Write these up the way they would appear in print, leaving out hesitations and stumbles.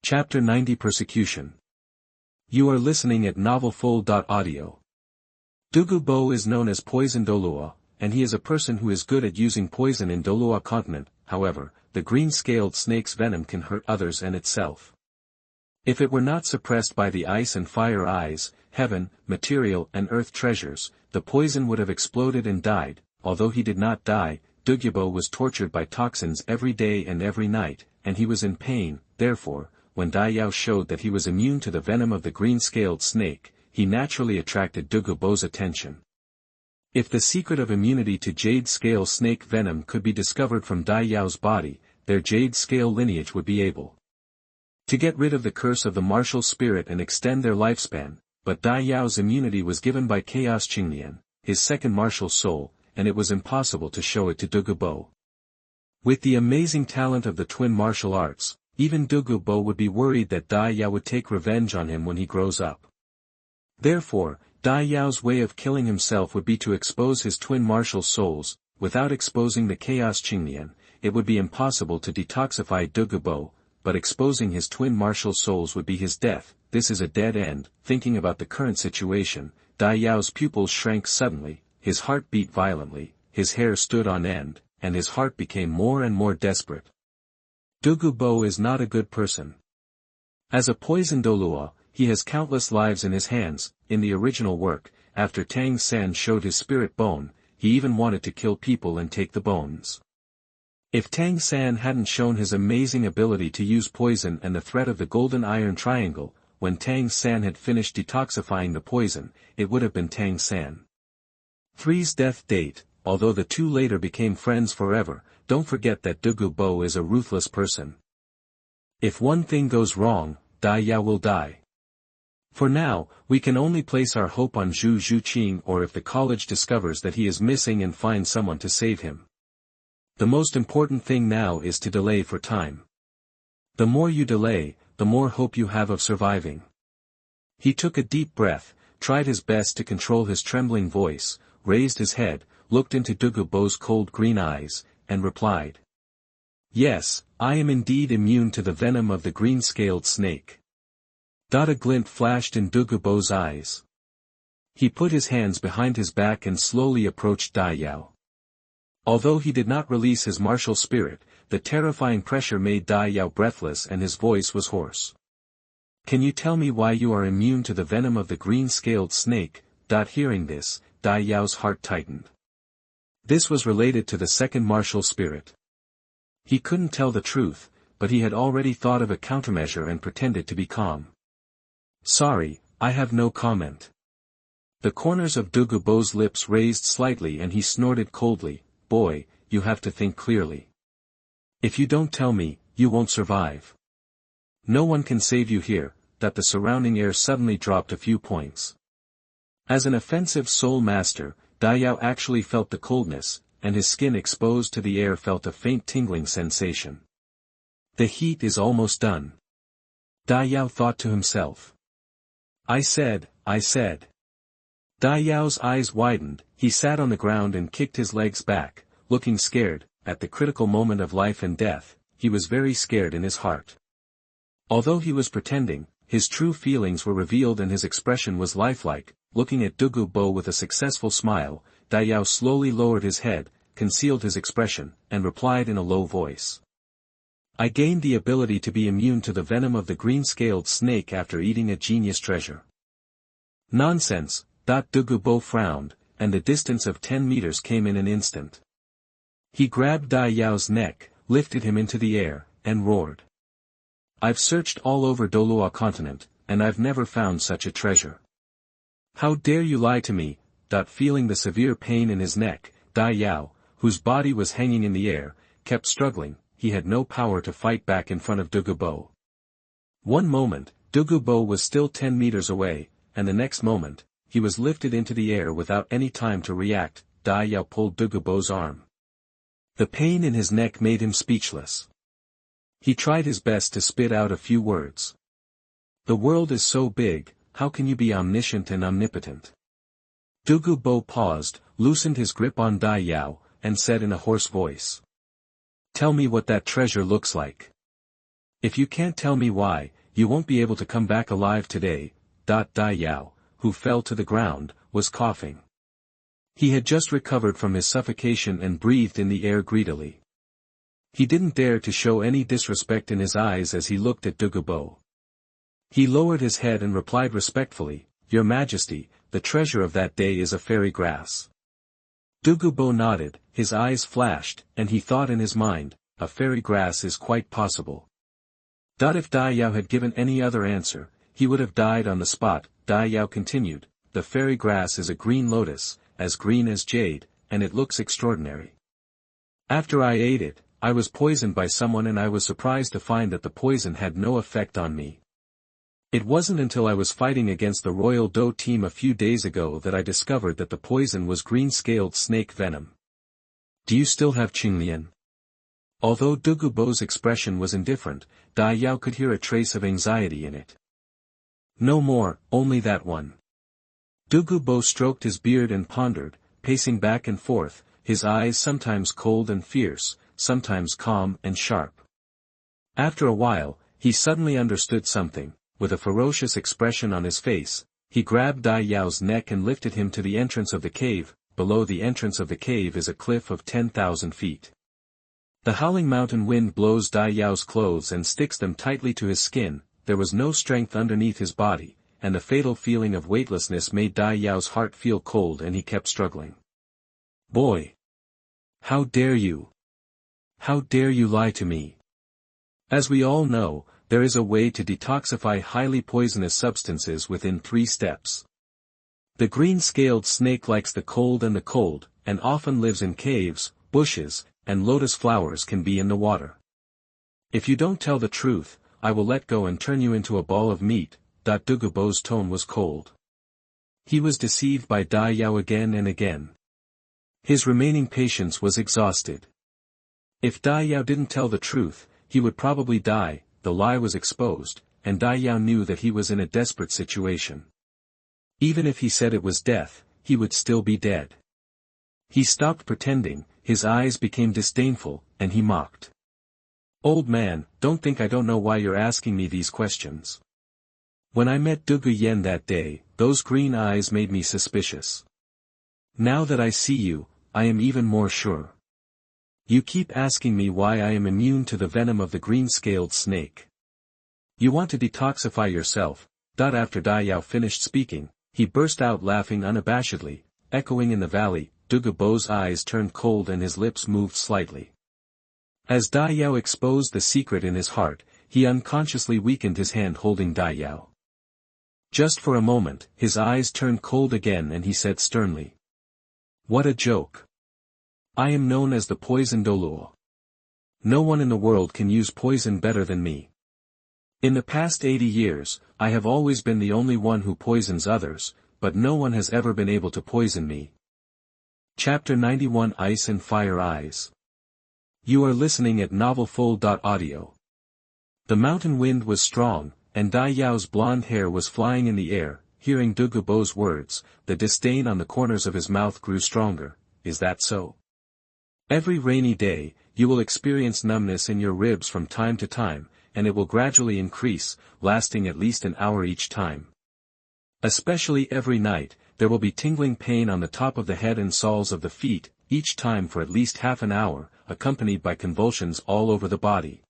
Chapter 90 Persecution. You are listening at novelfull.audio. Dugu Bo is known as Poison Douluo, and he is a person who is good at using poison in Douluo Continent. However, the green-scaled snake's venom can hurt others and itself. If it were not suppressed by the ice and fire eyes, heaven, material and earth treasures, the poison would have exploded and died. Although he did not die, Dugu Bo was tortured by toxins every day and every night, and he was in pain. Therefore, when Dai Yao showed that he was immune to the venom of the green-scaled snake, he naturally attracted Dugu Bo's attention. If the secret of immunity to jade-scale snake venom could be discovered from Dai Yao's body, their jade-scale lineage would be able to get rid of the curse of the martial spirit and extend their lifespan, but Dai Yao's immunity was given by Chaos Xingluo, his second martial soul, and it was impossible to show it to Dugu Bo. With the amazing talent of the twin martial arts, even Dugu Bo would be worried that Dai Yao would take revenge on him when he grows up. Therefore, Dai Yao's way of killing himself would be to expose his twin martial souls. Without exposing the Chaos Xingluo, it would be impossible to detoxify Dugu Bo, but exposing his twin martial souls would be his death. This is a dead end. Thinking about the current situation, Dai Yao's pupils shrank suddenly, his heart beat violently, his hair stood on end, and his heart became more and more desperate. Dugu Bo is not a good person. As a poison Douluo, he has countless lives in his hands. In the original work, after Tang San showed his spirit bone, he even wanted to kill people and take the bones. If Tang San hadn't shown his amazing ability to use poison and the threat of the golden iron triangle, when Tang San had finished detoxifying the poison, it would have been Tang San 3's death date. Although the two later became friends forever, don't forget that Dugu Bo is a ruthless person. If one thing goes wrong, Dai Yao will die. For now, we can only place our hope on Zhu Zhuqing, or if the college discovers that he is missing and finds someone to save him. The most important thing now is to delay for time. The more you delay, the more hope you have of surviving. He took a deep breath, tried his best to control his trembling voice, raised his head, looked into Dugu Bo's cold green eyes, and replied. Yes, I am indeed immune to the venom of the green-scaled snake. A glint flashed in Dugu Bo's eyes. He put his hands behind his back and slowly approached Dai Yao. Although he did not release his martial spirit, the terrifying pressure made Dai Yao breathless and his voice was hoarse. Can you tell me why you are immune to the venom of the green-scaled snake? Hearing this, Dai Yao's heart tightened. This was related to the second martial spirit. He couldn't tell the truth, but he had already thought of a countermeasure and pretended to be calm. Sorry, I have no comment. The corners of Dugu Bo's lips raised slightly and he snorted coldly. Boy, you have to think clearly. If you don't tell me, you won't survive. No one can save you here. The surrounding air suddenly dropped a few points. As an offensive soul master, Dai Yao actually felt the coldness, and his skin exposed to the air felt a faint tingling sensation. The heat is almost done. Dai Yao thought to himself. I said. Dai Yao's eyes widened, he sat on the ground and kicked his legs back, looking scared. At the critical moment of life and death, he was very scared in his heart. Although he was pretending, his true feelings were revealed and his expression was lifelike. Looking at Dugu Bo with a successful smile, Dai Yao slowly lowered his head, concealed his expression, and replied in a low voice. I gained the ability to be immune to the venom of the green-scaled snake after eating a genius treasure. Nonsense. Dugu Bo frowned, and the distance of 10 meters came in an instant. He grabbed Dai Yao's neck, lifted him into the air, and roared. I've searched all over Douluo Continent, and I've never found such a treasure. How dare you lie to me? Feeling the severe pain in his neck, Dai Yao, whose body was hanging in the air, kept struggling. He had no power to fight back in front of Dugu Bo. One moment, Dugu Bo was still 10 meters away, and the next moment, he was lifted into the air without any time to react. Dai Yao pulled Dugu Bo's arm. The pain in his neck made him speechless. He tried his best to spit out a few words. The world is so big, how can you be omniscient and omnipotent? Dugu Bo paused, loosened his grip on Dai Yao, and said in a hoarse voice. Tell me what that treasure looks like. If you can't tell me why, you won't be able to come back alive today. Dai Yao, who fell to the ground, was coughing. He had just recovered from his suffocation and breathed in the air greedily. He didn't dare to show any disrespect in his eyes as he looked at Dugu. He lowered his head and replied respectfully, "Your Majesty, the treasure of that day is a fairy grass." Dugu nodded, his eyes flashed, and he thought in his mind, a fairy grass is quite possible. If Dai Yao had given any other answer, he would have died on the spot. Dai Yao continued, "The fairy grass is a green lotus, as green as jade, and it looks extraordinary. After I ate it, I was poisoned by someone and I was surprised to find that the poison had no effect on me. It wasn't until I was fighting against the Royal Dou team a few days ago that I discovered that the poison was green-scaled snake venom. Do you still have Qinglian?" Although Dugu's expression was indifferent, Dai Yao could hear a trace of anxiety in it. "No more, only that one." Dugu stroked his beard and pondered, pacing back and forth, his eyes sometimes cold and fierce, sometimes calm and sharp. After a while, he suddenly understood something. With a ferocious expression on his face, he grabbed Dai Yao's neck and lifted him to the entrance of the cave. Below the entrance of the cave is a cliff of 10,000 feet. The howling mountain wind blows Dai Yao's clothes and sticks them tightly to his skin. There was no strength underneath his body, and the fatal feeling of weightlessness made Dai Yao's heart feel cold and he kept struggling. "Boy! How dare you? How dare you lie to me?" As we all know, there is a way to detoxify highly poisonous substances within 3 steps. The green-scaled snake likes the cold, and often lives in caves, bushes, and lotus flowers can be in the water. If you don't tell the truth, I will let go and turn you into a ball of meat. Dugu's tone was cold. He was deceived by Dai Yao again and again. His remaining patience was exhausted. If Dai Yao didn't tell the truth, he would probably die. The lie was exposed, and Dai Yao knew that he was in a desperate situation. Even if he said it was death, he would still be dead. He stopped pretending, his eyes became disdainful, and he mocked. "Old man, don't think I don't know why you're asking me these questions. When I met Dugu that day, those green eyes made me suspicious. Now that I see you, I am even more sure. You keep asking me why I am immune to the venom of the green-scaled snake. You want to detoxify yourself." After Dai Yao finished speaking, he burst out laughing unabashedly, echoing in the valley. Dugu's eyes turned cold and his lips moved slightly. As Dai Yao exposed the secret in his heart, he unconsciously weakened his hand holding Dai Yao. Just for a moment, his eyes turned cold again and he said sternly, "What a joke. I am known as the poison Douluo. No one in the world can use poison better than me. In the past 80 years, I have always been the only one who poisons others, but no one has ever been able to poison me." Chapter 91 Ice and Fire Eyes. You are listening at novelfull.audio. The mountain wind was strong, and Dai Yao's blonde hair was flying in the air. Hearing Dugu's words, the disdain on the corners of his mouth grew stronger. "Is that so? Every rainy day, you will experience numbness in your ribs from time to time, and it will gradually increase, lasting at least an hour each time. Especially every night, there will be tingling pain on the top of the head and soles of the feet, each time for at least half an hour, accompanied by convulsions all over the body.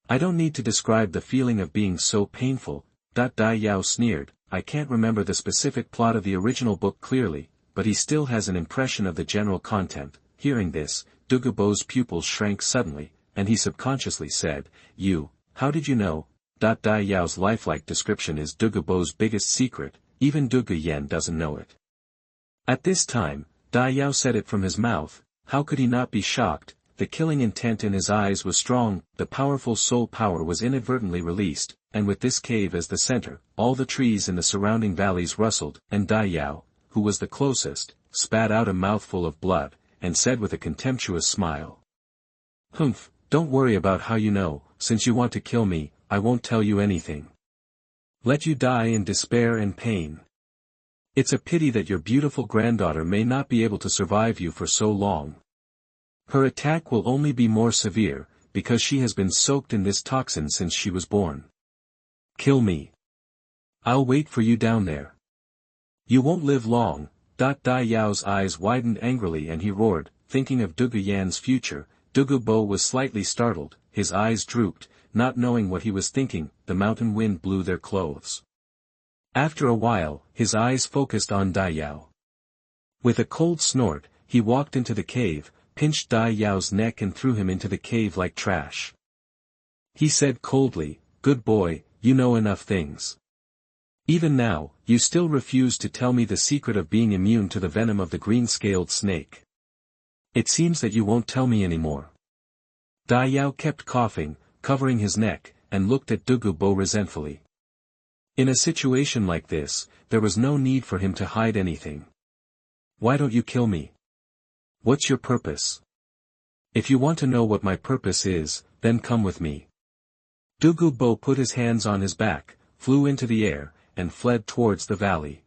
I don't need to describe the feeling of being so painful." Dai Yao sneered. I can't remember the specific plot of the original book clearly, but he still has an impression of the general content. Hearing this, Dugu's pupils shrank suddenly, and he subconsciously said, How did you know?" Dai Yao's lifelike description is Dugu's biggest secret, even Dugu doesn't know it. At this time, Dai Yao said it from his mouth. How could he not be shocked? The killing intent in his eyes was strong, the powerful soul power was inadvertently released, and with this cave as the center, all the trees in the surrounding valleys rustled, and Dai Yao, who was the closest, spat out a mouthful of blood, and said with a contemptuous smile, "Humph, don't worry about how you know, since you want to kill me, I won't tell you anything. Let you die in despair and pain. It's a pity that your beautiful granddaughter may not be able to survive you for so long. Her attack will only be more severe, because she has been soaked in this toxin since she was born. Kill me. I'll wait for you down there. You won't live long. Dai Yao's eyes widened angrily and he roared, thinking of Dugu Yan's future. Dugu Bo was slightly startled, his eyes drooped, not knowing what he was thinking. The mountain wind blew their clothes. After a while, his eyes focused on Dai Yao. With a cold snort, he walked into the cave, pinched Dai Yao's neck and threw him into the cave like trash. He said coldly, "Good boy, you know enough things. Even now, you still refuse to tell me the secret of being immune to the venom of the green-scaled snake. It seems that you won't tell me anymore." Dai Yao kept coughing, covering his neck, and looked at Dugu Bo resentfully. In a situation like this, there was no need for him to hide anything. "Why don't you kill me? What's your purpose? If you want to know what my purpose is, then come with me." Dugu Bo put his hands on his back, flew into the air, and fled towards the valley.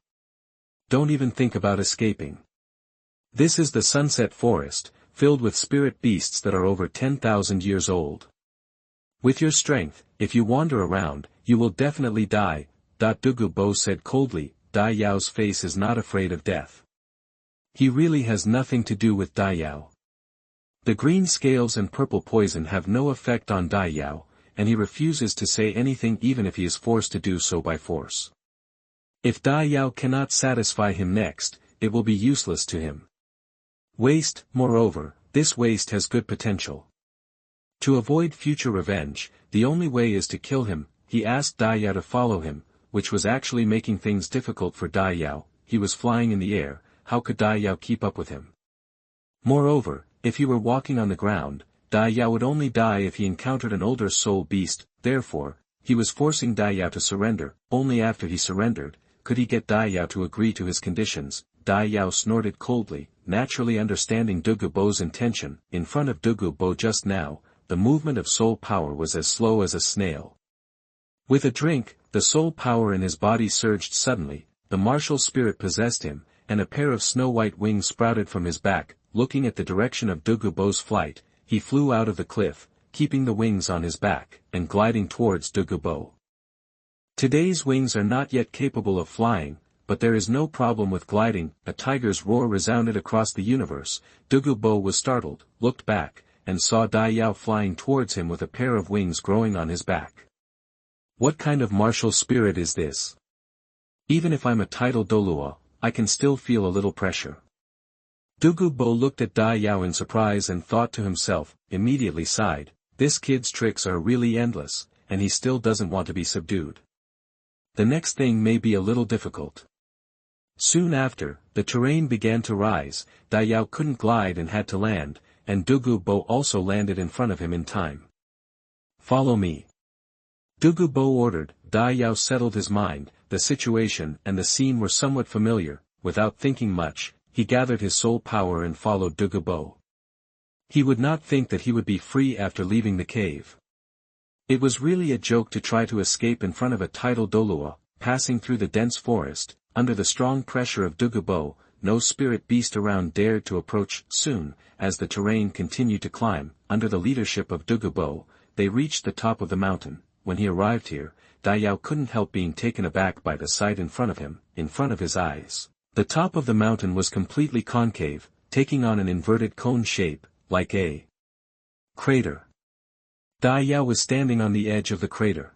Don't even think about escaping. This is the Sunset Forest, filled with spirit beasts that are over 10,000 years old. With your strength, if you wander around, you will definitely die. Dugu Bo said coldly. Dai Yao's face is not afraid of death. He really has nothing to do with Dai Yao. The green scales and purple poison have no effect on Dai Yao, and he refuses to say anything even if he is forced to do so by force. If Dai Yao cannot satisfy him next, it will be useless to him. Waste, moreover, this waste has good potential. To avoid future revenge, the only way is to kill him. He asked Dai Yao to follow him, which was actually making things difficult for Dai Yao. He was flying in the air, how could Dai Yao keep up with him? Moreover, if he were walking on the ground, Dai Yao would only die if he encountered an older soul beast. Therefore, he was forcing Dai Yao to surrender. Only after he surrendered, could he get Dai Yao to agree to his conditions. Dai Yao snorted coldly, naturally understanding Dugu Bo's intention. In front of Dugu Bo just now, the movement of soul power was as slow as a snail. With a drink, the soul power in his body surged suddenly, the martial spirit possessed him, and a pair of snow-white wings sprouted from his back. Looking at the direction of Dugu Bo's flight, he flew out of the cliff, keeping the wings on his back, and gliding towards Dugu Bo. Today's wings are not yet capable of flying, but there is no problem with gliding. A tiger's roar resounded across the universe. Dugu Bo was startled, looked back, and saw Dai Yao flying towards him with a pair of wings growing on his back. What kind of martial spirit is this? Even if I'm a title Douluo, I can still feel a little pressure. Dugu Bo looked at Dai Yao in surprise and thought to himself, immediately sighed, this kid's tricks are really endless, and he still doesn't want to be subdued. The next thing may be a little difficult. Soon after, the terrain began to rise. Dai Yao couldn't glide and had to land, and Dugu Bo also landed in front of him in time. Follow me. Dugu Bo ordered. Dai Yao settled his mind. The situation and the scene were somewhat familiar. Without thinking much, he gathered his soul power and followed Dugu Bo. He would not think that he would be free after leaving the cave. It was really a joke to try to escape in front of a title Douluo, passing through the dense forest. Under the strong pressure of Dugu Bo, no spirit beast around dared to approach. Soon, as the terrain continued to climb, under the leadership of Dugu Bo, they reached the top of the mountain. When he arrived here, Dai Yao couldn't help being taken aback by the sight in front of him, in front of his eyes. The top of the mountain was completely concave, taking on an inverted cone shape, like a crater. Dai Yao was standing on the edge of the crater.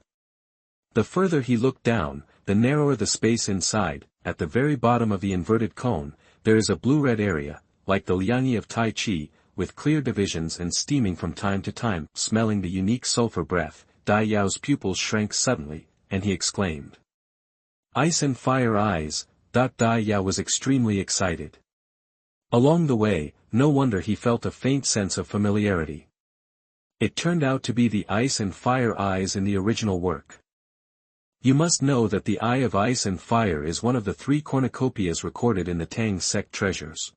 The further he looked down, the narrower the space inside. At the very bottom of the inverted cone, there is a blue-red area, like the liangyi of Tai Chi, with clear divisions and steaming from time to time. Smelling the unique sulfur breath, Dai Yao's pupils shrank suddenly, and he exclaimed, "Ice and fire eyes!" Dai Yao was extremely excited. Along the way, no wonder he felt a faint sense of familiarity. It turned out to be the ice and fire eyes in the original work. You must know that the Eye of Ice and Fire is one of the 3 cornucopias recorded in the Tang sect treasures.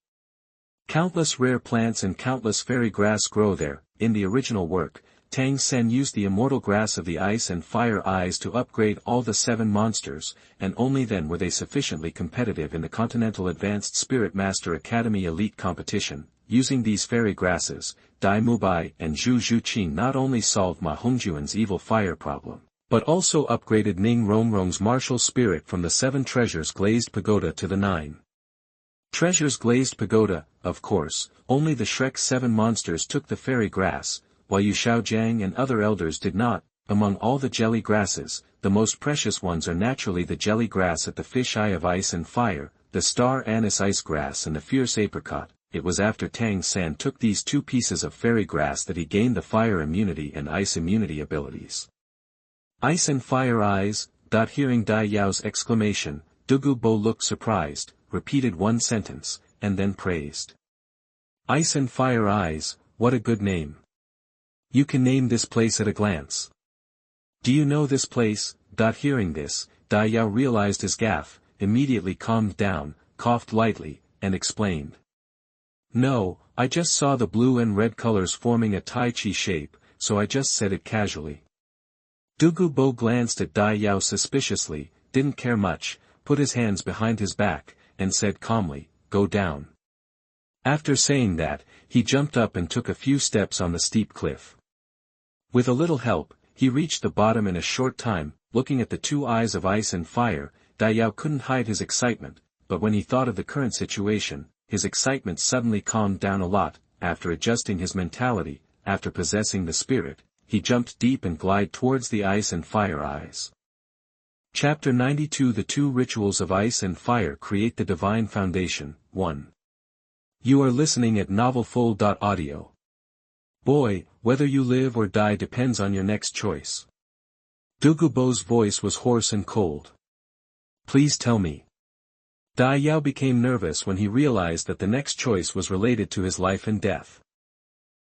Countless rare plants and countless fairy grass grow there. In the original work, Tang San used the immortal grass of the Ice and Fire Eyes to upgrade all the 7 monsters, and only then were they sufficiently competitive in the Continental Advanced Spirit Master Academy Elite Competition. Using these fairy grasses, Dai Mubai and Zhu Zhuqing not only solved Ma Hongjuan's evil fire problem, but also upgraded Ning Rongrong's martial spirit from the 7 treasures glazed pagoda to the 9 treasures glazed pagoda. Of course, only the Shrek's 7 monsters took the fairy grass, while Yu Xiaogang and other elders did not. Among all the jelly grasses, the most precious ones are naturally the jelly grass at the fish eye of ice and fire, the star anise ice grass and the fierce apricot. It was after Tang San took these 2 pieces of fairy grass that he gained the fire immunity and ice immunity abilities. Ice and fire eyes. Hearing Dai Yao's exclamation, Dugu Bo looked surprised, repeated one sentence, and then praised. Ice and fire eyes, what a good name. You can name this place at a glance. Do you know this place? Hearing this, Dai Yao realized his gaffe, immediately calmed down, coughed lightly, and explained. No, I just saw the blue and red colors forming a Tai Chi shape, so I just said it casually. Dugu Bo glanced at Dai Yao suspiciously, didn't care much, put his hands behind his back, and said calmly, go down. After saying that, he jumped up and took a few steps on the steep cliff. With a little help, he reached the bottom in a short time. Looking at the 2 eyes of ice and fire, Dai Yao couldn't hide his excitement, but when he thought of the current situation, his excitement suddenly calmed down a lot. After adjusting his mentality, after possessing the spirit, he jumped deep and glided towards the ice and fire eyes. Chapter 92 The 2 rituals of ice and fire create the divine foundation. 1. You are listening at novelfull.audio. Boy, whether you live or die depends on your next choice. Dugu Bo's voice was hoarse and cold. Please tell me. Dai Yao became nervous when he realized that the next choice was related to his life and death.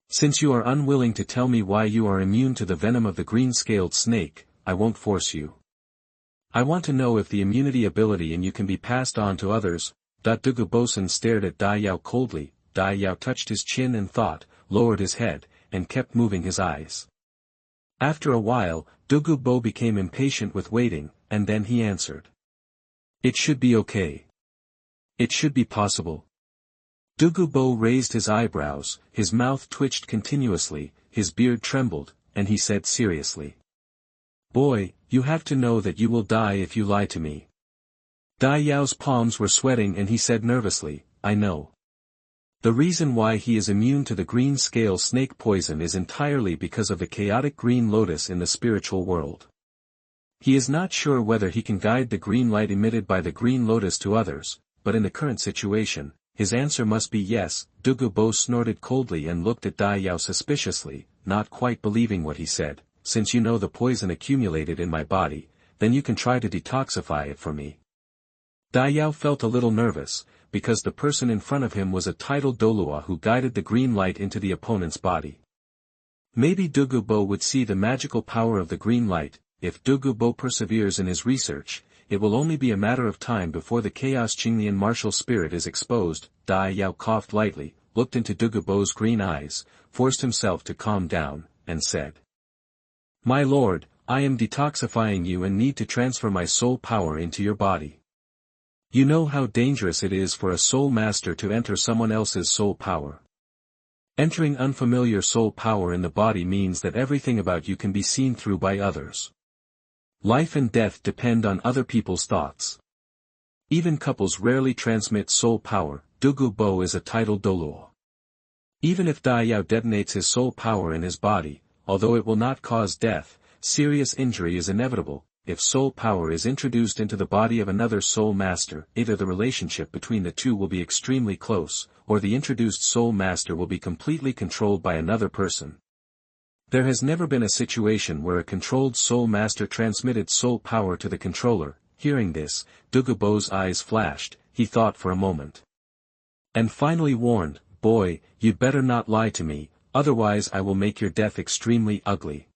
Since you are unwilling to tell me why you are immune to the venom of the green-scaled snake, I won't force you. I want to know if the immunity ability in you can be passed on to others. Dugu Bosun stared at Dai Yao coldly. Dai Yao touched his chin and thought, lowered his head, and kept moving his eyes. After a while, Dugu Bo became impatient with waiting, and then he answered. It should be okay. It should be possible. Dugu Bo raised his eyebrows, his mouth twitched continuously, his beard trembled, and he said seriously. Boy, you have to know that you will die if you lie to me. Dai Yao's palms were sweating and he said nervously, I know. The reason why he is immune to the green scale snake poison is entirely because of the chaotic green lotus in the spiritual world. He is not sure whether he can guide the green light emitted by the green lotus to others, but in the current situation, his answer must be yes. Dugu Bo snorted coldly and looked at Dai Yao suspiciously, not quite believing what he said. Since you know the poison accumulated in my body, then you can try to detoxify it for me. Dai Yao felt a little nervous, because the person in front of him was a titled Douluo who guided the green light into the opponent's body. Maybe Dugu Bo would see the magical power of the green light. If Dugu Bo perseveres in his research, it will only be a matter of time before the Chaos Qinglian martial spirit is exposed. Dai Yao coughed lightly, looked into Dugu Bo's green eyes, forced himself to calm down, and said. My lord, I am detoxifying you and need to transfer my soul power into your body. You know how dangerous it is for a soul master to enter someone else's soul power. Entering unfamiliar soul power in the body means that everything about you can be seen through by others. Life and death depend on other people's thoughts. Even couples rarely transmit soul power. Dugu Bo is a titled Douluo. Even if Dai Yao detonates his soul power in his body, although it will not cause death, serious injury is inevitable. If soul power is introduced into the body of another soul master, either the relationship between the two will be extremely close, or the introduced soul master will be completely controlled by another person. There has never been a situation where a controlled soul master transmitted soul power to the controller. Hearing this, Dugu Bo's eyes flashed. He thought for a moment. And finally warned, boy, you'd better not lie to me, otherwise I will make your death extremely ugly.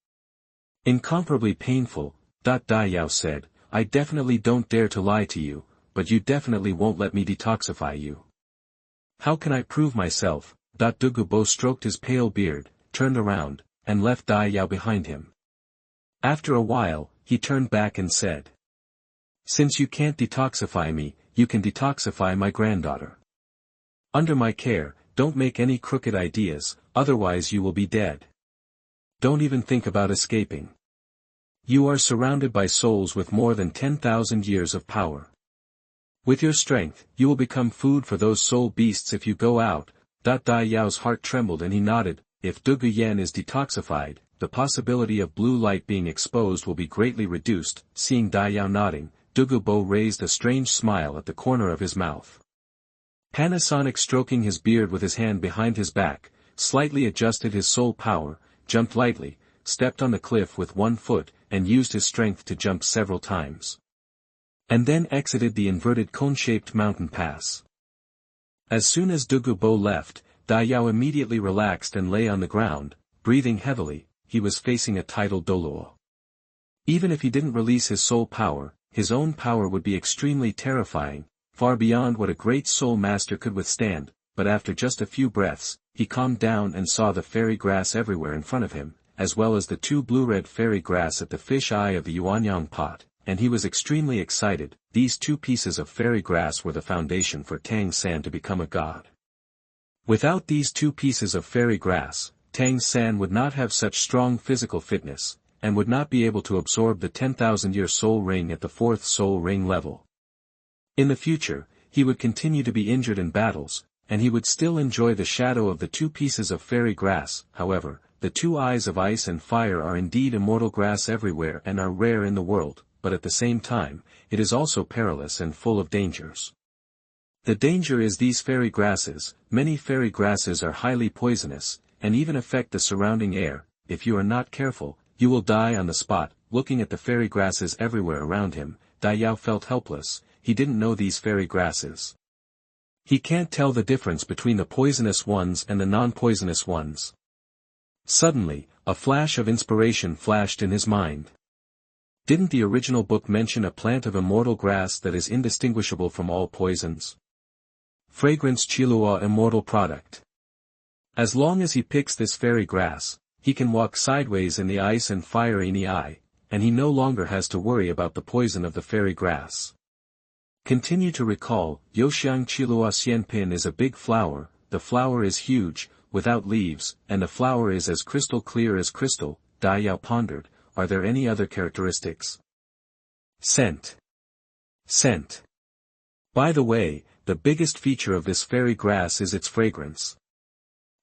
Incomparably painful. Dai Yao said, I definitely don't dare to lie to you, but you definitely won't let me detoxify you. How can I prove myself? Dugu Bo stroked his pale beard, turned around, and left Dai Yao behind him. After a while, he turned back and said. Since you can't detoxify me, you can detoxify my granddaughter. Under my care, don't make any crooked ideas, otherwise you will be dead. Don't even think about escaping. You are surrounded by souls with more than 10,000 years of power. With your strength, you will become food for those soul beasts if you go out. Dai Yao's heart trembled and he nodded. If Dugu Yan is detoxified, the possibility of blue light being exposed will be greatly reduced. Seeing Dai Yao nodding, Dugu Bo raised a strange smile at the corner of his mouth. Panasonic, stroking his beard with his hand behind his back, slightly adjusted his soul power, jumped lightly, stepped on the cliff with one foot, and used his strength to jump several times. And then exited the inverted cone-shaped mountain pass. As soon as Dugu Bo left, Dai Yao immediately relaxed and lay on the ground, breathing heavily. He was facing a titled Douluo. Even if he didn't release his soul power, his own power would be extremely terrifying, far beyond what a great soul master could withstand, but after just a few breaths, he calmed down and saw the fairy grass everywhere in front of him, as well as the two blue-red fairy grass at the fish eye of the yuanyang pot, and he was extremely excited. These two pieces of fairy grass were the foundation for Tang San to become a god. Without these two pieces of fairy grass, Tang San would not have such strong physical fitness, and would not be able to absorb the 10,000-year soul ring at the 4th soul ring level. In the future, he would continue to be injured in battles, and he would still enjoy the shadow of the two pieces of fairy grass. However, the two eyes of ice and fire are indeed immortal grass everywhere and are rare in the world, but at the same time, it is also perilous and full of dangers. The danger is these fairy grasses. Many fairy grasses are highly poisonous, and even affect the surrounding air. If you are not careful, you will die on the spot. Looking at the fairy grasses everywhere around him, Dai Yao felt helpless. He didn't know these fairy grasses. He can't tell the difference between the poisonous ones and the non-poisonous ones. Suddenly, a flash of inspiration flashed in his mind. Didn't the original book mention a plant of immortal grass that is indistinguishable from all poisons? Fragrance Xingluo immortal product. As long as he picks this fairy grass, he can walk sideways in the ice and fire in the eye, and he no longer has to worry about the poison of the fairy grass. Continue to recall, Youxiang Qilua Xianpin is a big flower. The flower is huge, without leaves, and the flower is as crystal clear as crystal. Dai Yao pondered, are there any other characteristics? Scent. Scent. By the way, the biggest feature of this fairy grass is its fragrance.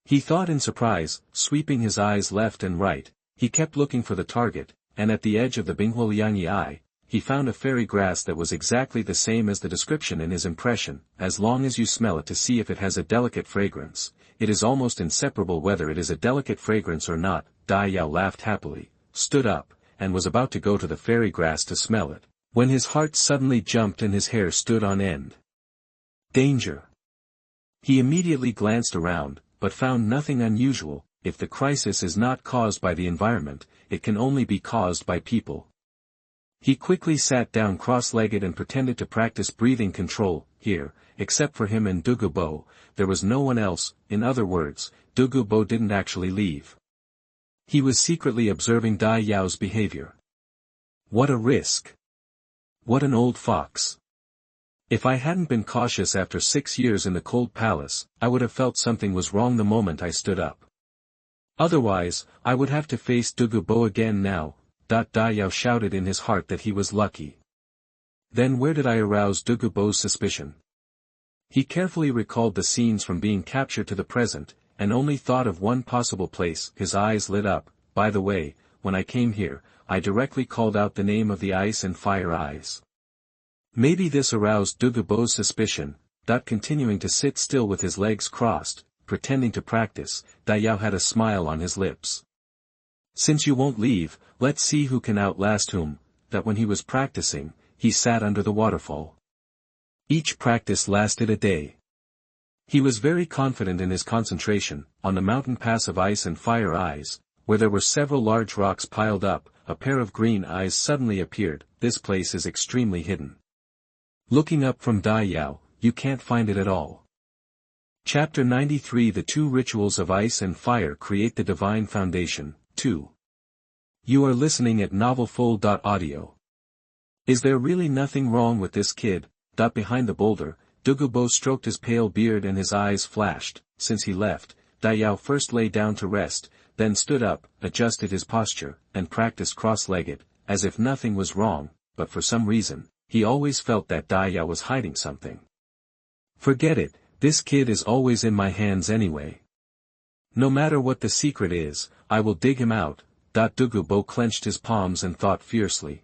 He thought in surprise, sweeping his eyes left and right. He kept looking for the target, and at the edge of the Binghuoliangyi eye, he found a fairy grass that was exactly the same as the description in his impression. As long as you smell it to see if it has a delicate fragrance, it is almost inseparable whether it is a delicate fragrance or not. Dai Yao laughed happily, stood up, and was about to go to the fairy grass to smell it, when his heart suddenly jumped and his hair stood on end. Danger! He immediately glanced around, but found nothing unusual. If the crisis is not caused by the environment, it can only be caused by people. He quickly sat down cross-legged and pretended to practice breathing control. Here, except for him and Dugu Bo, there was no one else. In other words, Dugu Bo didn't actually leave. He was secretly observing Dai Yao's behavior. What a risk! What an old fox! If I hadn't been cautious after 6 years in the cold palace, I would have felt something was wrong the moment I stood up. Otherwise, I would have to face Dugu Bo again now. Dai Yao shouted in his heart that he was lucky. Then where did I arouse Dugu Bo's suspicion? He carefully recalled the scenes from being captured to the present, and only thought of one possible place. His eyes lit up. By the way, when I came here, I directly called out the name of the ice and fire eyes. Maybe this aroused Dugu Bo's suspicion. Continuing to sit still with his legs crossed, pretending to practice, Dai Yao had a smile on his lips. Since you won't leave, let's see who can outlast whom. When he was practicing, he sat under the waterfall. Each practice lasted a day. He was very confident in his concentration. On the mountain pass of ice and fire eyes, where there were several large rocks piled up, a pair of green eyes suddenly appeared. This place is extremely hidden. Looking up from Dai Yao, you can't find it at all. Chapter 93 The two rituals of ice and fire create the divine foundation. 2. You are listening at novelfull.audio. Is there really nothing wrong with this kid? Behind the boulder, Dugu Bo stroked his pale beard and his eyes flashed. Since he left, Dai Yao first lay down to rest, then stood up, adjusted his posture, and practiced cross-legged. as if nothing was wrong, but for some reason, he always felt that Dai Yao was hiding something. Forget it, this kid is always in my hands anyway. No matter what the secret is, I will dig him out. Dugu Bo clenched his palms and thought fiercely.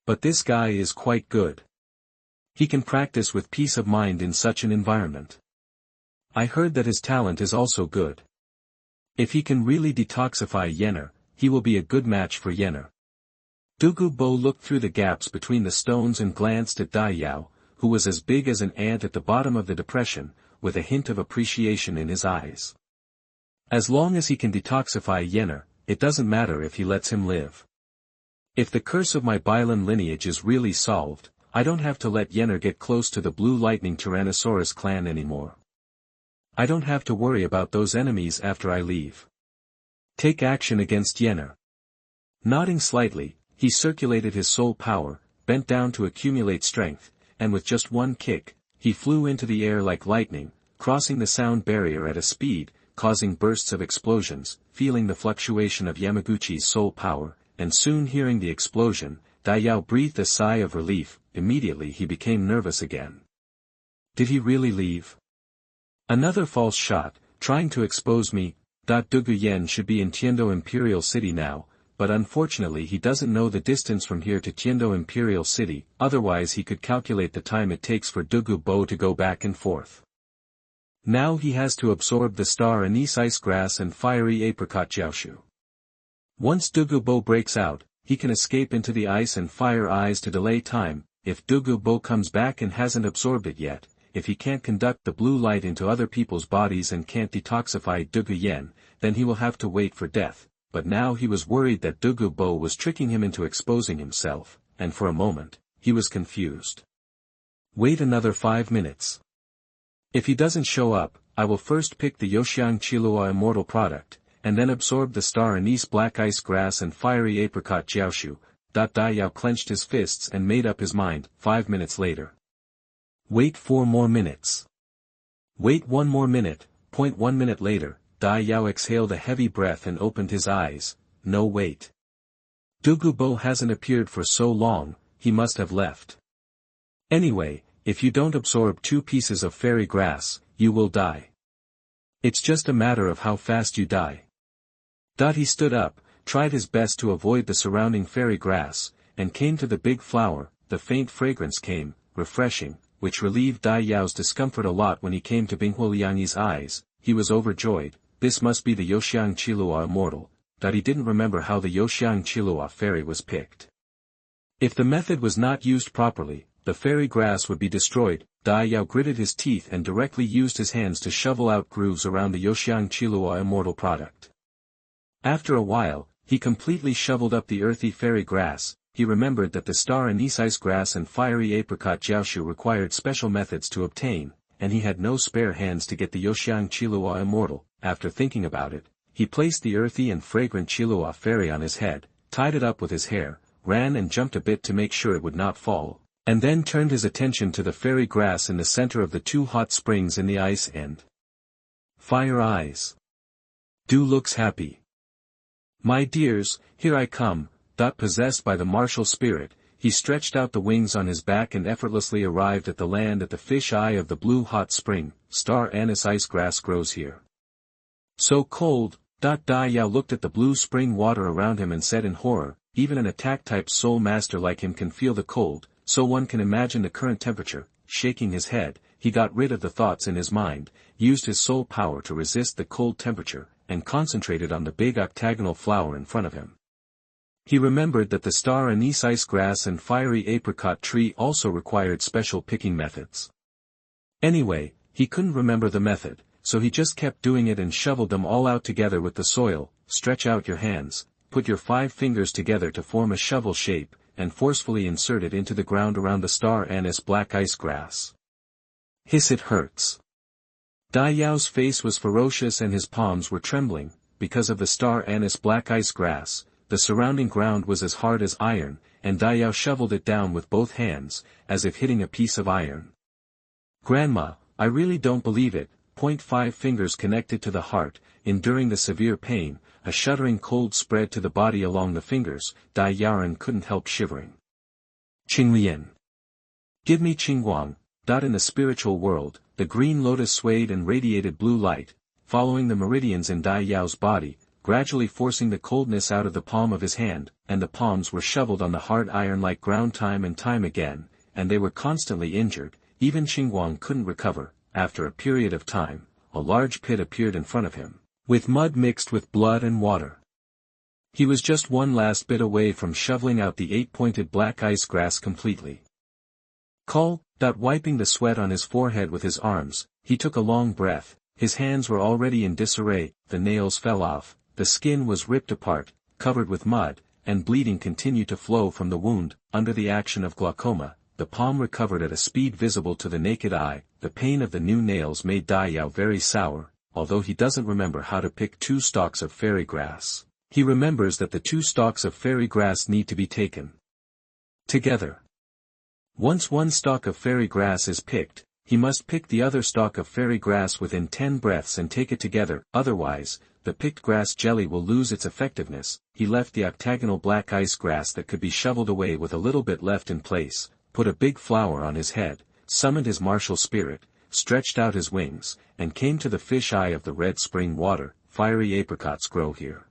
But this guy is quite good. He can practice with peace of mind in such an environment. I heard that his talent is also good. If he can really detoxify Yenner, he will be a good match for Yenner. Dugu Bo looked through the gaps between the stones and glanced at Dai Yao, who was as big as an ant at the bottom of the depression, with a hint of appreciation in his eyes. As long as he can detoxify Yenner, it doesn't matter if he lets him live. If the curse of my Bailan lineage is really solved, I don't have to let Yenner get close to the Blue Lightning Tyrannosaurus clan anymore. I don't have to worry about those enemies after I leave. Take action against Yenner. Nodding slightly, he circulated his soul power, bent down to accumulate strength, and with just one kick, he flew into the air like lightning, crossing the sound barrier at a speed, causing bursts of explosions, feeling the fluctuation of Yamaguchi's soul power, and soon hearing the explosion, Dai Yao breathed a sigh of relief. Immediately he became nervous again. Did he really leave? Another false shot, trying to expose me. Dugu Yen should be in Tiando Imperial City now, but unfortunately he doesn't know the distance from here to Tiando Imperial City, otherwise he could calculate the time it takes for Dugu Bo to go back and forth. Now he has to absorb the star anise ice grass and fiery apricot jiaoshu. Once Dugu Bo breaks out, he can escape into the ice and fire eyes to delay time. If Dugu Bo comes back and hasn't absorbed it yet, if he can't conduct the blue light into other people's bodies and can't detoxify Dugu Yen, then he will have to wait for death. But now he was worried that Dugu Bo was tricking him into exposing himself, and for a moment, he was confused. Wait another 5 minutes. If he doesn't show up, I will first pick the Yoshiang Chilua immortal product, and then absorb the star anise black ice grass and fiery apricot jiaoshu. Dai Yao clenched his fists and made up his mind. 5 minutes later. Wait 4 more minutes. Wait 1 more minute. 1 minute later, Dai Yao exhaled a heavy breath and opened his eyes. No wait. Dugu Bo hasn't appeared for so long, he must have left. Anyway, if you don't absorb 2 pieces of fairy grass, you will die. It's just a matter of how fast you die. He stood up, tried his best to avoid the surrounding fairy grass, and came to the big flower. The faint fragrance came, refreshing, which relieved Dai Yao's discomfort a lot when he came to Binghuo Liangyi's eyes. He was overjoyed. This must be the Yoshiang Chilua immortal. He didn't remember how the Yoshiang Chilua fairy was picked. If the method was not used properly, the fairy grass would be destroyed. Dai Yao gritted his teeth and directly used his hands to shovel out grooves around the Yoshiang Chilua immortal product. After a while, he completely shoveled up the earthy fairy grass. He remembered that the star anise ice grass and fiery apricot jiaoshu required special methods to obtain, and he had no spare hands to get the Yoshiang Chilua immortal. After thinking about it, he placed the earthy and fragrant Chilua fairy on his head, tied it up with his hair, ran and jumped a bit to make sure it would not fall, and then turned his attention to the fairy grass in the center of the 2 hot springs in the ice and fire eyes. Du looks happy. My dears, here I come. Possessed by the martial spirit, he stretched out the wings on his back and effortlessly arrived at the land at the fish eye of the blue hot spring. Star anise ice grass grows here. So cold. Dai Yao looked at the blue spring water around him and said in horror, even an attack-type soul master like him can feel the cold, so one can imagine the current temperature. Shaking his head, he got rid of the thoughts in his mind, used his soul power to resist the cold temperature, and concentrated on the big octagonal flower in front of him. He remembered that the star anise ice grass and fiery apricot tree also required special picking methods. Anyway, he couldn't remember the method, so he just kept doing it and shoveled them all out together with the soil. Stretch out your hands, put your 5 fingers together to form a shovel shape, and forcefully insert it into the ground around the star anise black ice grass. Hiss, it hurts. Dai Yao's face was ferocious and his palms were trembling. Because of the star anise black ice grass, the surrounding ground was as hard as iron, and Dai Yao shoveled it down with both hands, as if hitting a piece of iron. Grandma, I really don't believe it. .5 fingers connected to the heart, enduring the severe pain, a shuddering cold spread to the body along the fingers. Dai Yao couldn't help shivering. Qinglian. Give me Qingguang. In the spiritual world, the green lotus swayed and radiated blue light, following the meridians in Dai Yao's body, gradually forcing the coldness out of the palm of his hand, and the palms were shoveled on the hard iron like ground time and time again, and they were constantly injured. Even Qingguang couldn't recover. After a period of time, a large pit appeared in front of him, with mud mixed with blood and water. He was just one last bit away from shoveling out the 8-pointed black ice grass completely. Wiping the sweat on his forehead with his arms, he took a long breath. His hands were already in disarray, the nails fell off, the skin was ripped apart, covered with mud, and bleeding continued to flow from the wound. Under the action of glaucoma, the palm recovered at a speed visible to the naked eye. The pain of the new nails made Dai Yao very sour. Although he doesn't remember how to pick 2 stalks of fairy grass, he remembers that the 2 stalks of fairy grass need to be taken together. Once 1 stalk of fairy grass is picked, he must pick the other stalk of fairy grass within 10 breaths and take it together, otherwise, the picked grass jelly will lose its effectiveness. He left the octagonal black ice grass that could be shoveled away with a little bit left in place, put a big flower on his head, summoned his martial spirit, stretched out his wings, and came to the fish eye of the red spring water. Fiery apricots grow here.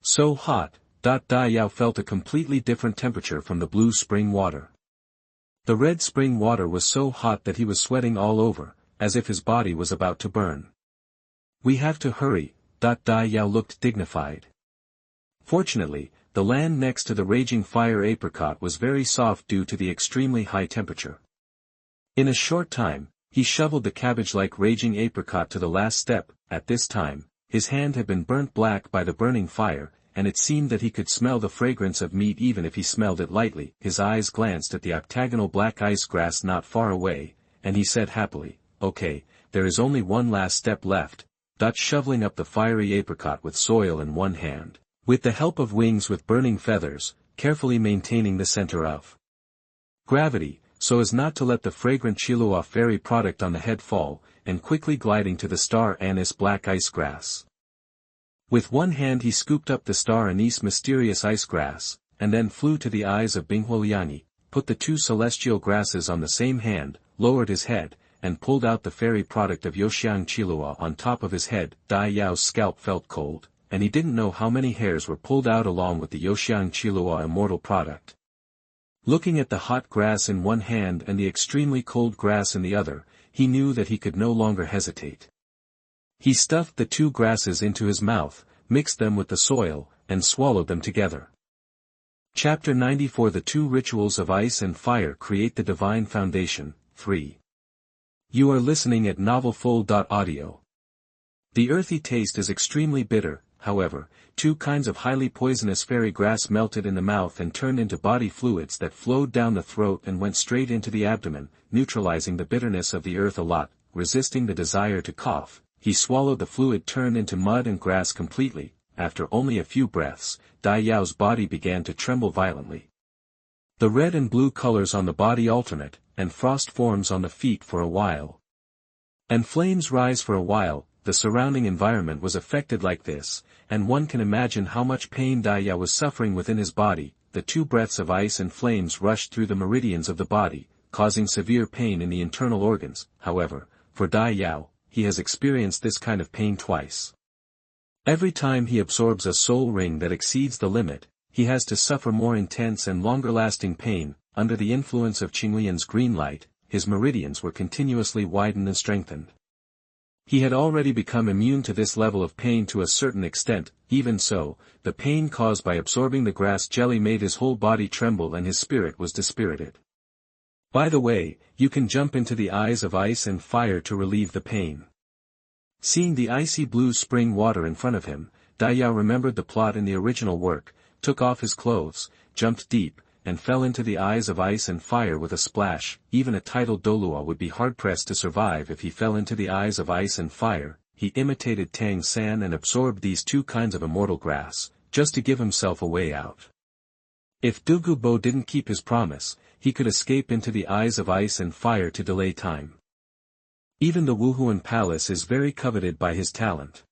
So hot. Dai Yao felt a completely different temperature from the blue spring water. The red spring water was so hot that he was sweating all over, as if his body was about to burn. We have to hurry. Dai Yao looked dignified. Fortunately, the land next to the raging fire apricot was very soft due to the extremely high temperature. In a short time, he shoveled the cabbage-like raging apricot to the last step. At this time, his hand had been burnt black by the burning fire, and it seemed that he could smell the fragrance of meat even if he smelled it lightly. His eyes glanced at the octagonal black ice grass not far away, and he said happily, "Okay, there is only one last step left." Shoveling up the fiery apricot with soil in one hand, with the help of wings with burning feathers, carefully maintaining the center of gravity, so as not to let the fragrant Xingluo fairy product on the head fall, and quickly gliding to the star anise black ice grass. With one hand he scooped up the star anise mysterious ice grass, and then flew to the eyes of Binghuoliani, put the 2 celestial grasses on the same hand, lowered his head, and pulled out the fairy product of Youxiang Qilua on top of his head. Dai Yao's scalp felt cold, and he didn't know how many hairs were pulled out along with the Youxiang Qilua immortal product. Looking at the hot grass in one hand and the extremely cold grass in the other, he knew that he could no longer hesitate. He stuffed the 2 grasses into his mouth, mixed them with the soil, and swallowed them together. Chapter 94 The 2 Rituals of Ice and Fire Create the Divine Foundation. 3. You are listening at novelfull.audio. The earthy taste is extremely bitter. However, 2 kinds of highly poisonous fairy grass melted in the mouth and turned into body fluids that flowed down the throat and went straight into the abdomen, neutralizing the bitterness of the earth a lot. Resisting the desire to cough, he swallowed the fluid turned into mud and grass completely. After only a few breaths, Dai Yao's body began to tremble violently. The red and blue colors on the body alternate, and frost forms on the feet for a while, and flames rise for a while. The surrounding environment was affected like this, and one can imagine how much pain Dai Yao was suffering within his body. The 2 breaths of ice and flames rushed through the meridians of the body, causing severe pain in the internal organs. However, for Dai Yao, he has experienced this kind of pain twice. Every time he absorbs a soul ring that exceeds the limit, he has to suffer more intense and longer-lasting pain. Under the influence of Qinglian's green light, his meridians were continuously widened and strengthened. He had already become immune to this level of pain to a certain extent. Even so, the pain caused by absorbing the grass jelly made his whole body tremble and his spirit was dispirited. By the way, you can jump into the eyes of ice and fire to relieve the pain. Seeing the icy blue spring water in front of him, Dai Yao remembered the plot in the original work, took off his clothes, jumped deep, and fell into the eyes of ice and fire with a splash. Even a titled Douluo would be hard-pressed to survive if he fell into the eyes of ice and fire. He imitated Tang San and absorbed these 2 kinds of immortal grass, just to give himself a way out. If Dugu didn't keep his promise, he could escape into the eyes of ice and fire to delay time. Even the Wuhun palace is very coveted by his talent.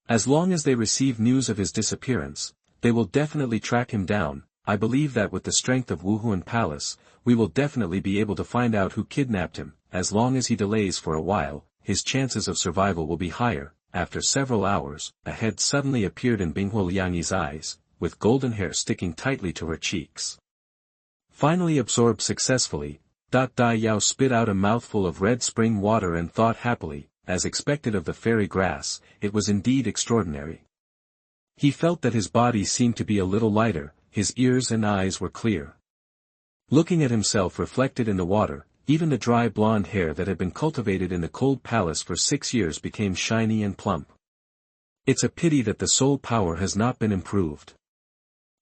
As long as they receive news of his disappearance, they will definitely track him down. I believe that with the strength of Wuhun palace, we will definitely be able to find out who kidnapped him. As long as he delays for a while, his chances of survival will be higher. After several hours, a head suddenly appeared in Binghua Liangyi's eyes, with golden hair sticking tightly to her cheeks. Finally absorbed successfully, Dai Yao spit out a mouthful of red spring water and thought happily, as expected of the fairy grass, it was indeed extraordinary. He felt that his body seemed to be a little lighter, his ears and eyes were clear. Looking at himself reflected in the water, even the dry blonde hair that had been cultivated in the cold palace for 6 years became shiny and plump. It's a pity that the soul power has not been improved.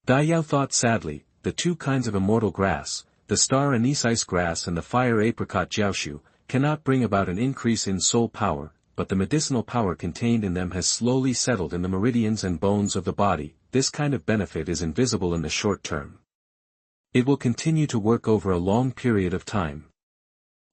Dai Yao thought sadly, the two kinds of immortal grass, the star anise ice grass and the fire apricot jiaoshu, cannot bring about an increase in soul power, but the medicinal power contained in them has slowly settled in the meridians and bones of the body. This kind of benefit is invisible in the short term. It will continue to work over a long period of time.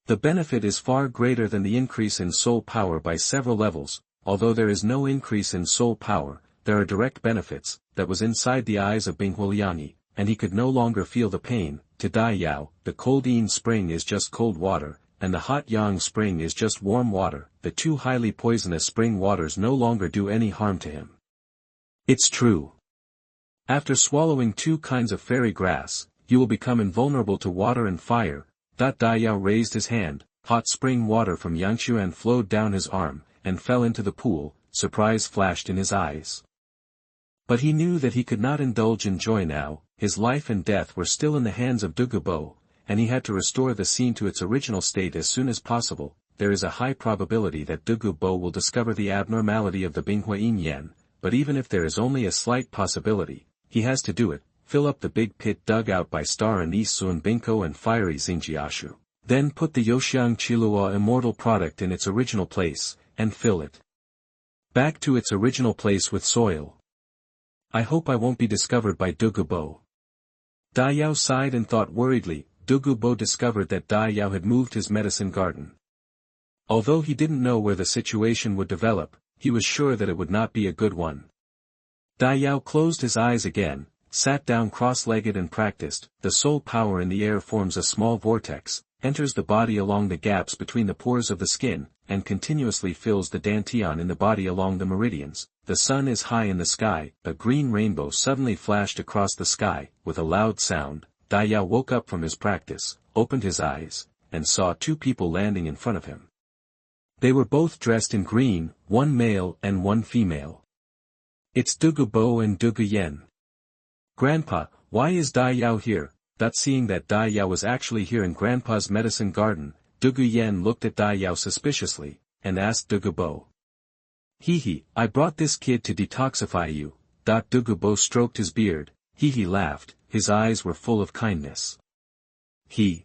The benefit is far greater than the increase in soul power by several levels. Although there is no increase in soul power, there are direct benefits. That was inside the eyes of Binghua Liangyi, and he could no longer feel the pain. To Dai Yao, the cold Yin spring is just cold water, and the hot Yang spring is just warm water. The two highly poisonous spring waters no longer do any harm to him. It's true. After swallowing 2 kinds of fairy grass, you will become invulnerable to water and fire. Dai Yao raised his hand, hot spring water from Yangshuan flowed down his arm, and fell into the pool. Surprise flashed in his eyes. But he knew that he could not indulge in joy now. His life and death were still in the hands of Dugu, and he had to restore the scene to its original state as soon as possible. There is a high probability that Dugu will discover the abnormality of the Binghua Yin Yan, but even if there is only a slight possibility, he has to do it. Fill up the big pit dug out by Star Anise Sun Binko and Fiery Xingjiashu. Then put the Youxiang Qilua immortal product in its original place, and fill it back to its original place with soil. I hope I won't be discovered by Dugu. Dai Yao sighed and thought worriedly. Dugu discovered that Dai Yao had moved his medicine garden. Although he didn't know where the situation would develop, he was sure that it would not be a good one. Dai Yao closed his eyes again, sat down cross-legged and practiced. The soul power in the air forms a small vortex, enters the body along the gaps between the pores of the skin, and continuously fills the dantian in the body along the meridians. The sun is high in the sky. A green rainbow suddenly flashed across the sky. With a loud sound, Dai Yao woke up from his practice, opened his eyes, and saw 2 people landing in front of him. They were both dressed in green, one male and one female. It's Dugu and Dugu Yen. Grandpa, why is Dai Yao here? Seeing that Dai Yao was actually here in Grandpa's medicine garden, Dugu Yen looked at Dai Yao suspiciously, and asked Dugu. He, I brought this kid to detoxify you. Dugu stroked his beard. He laughed, his eyes were full of kindness. He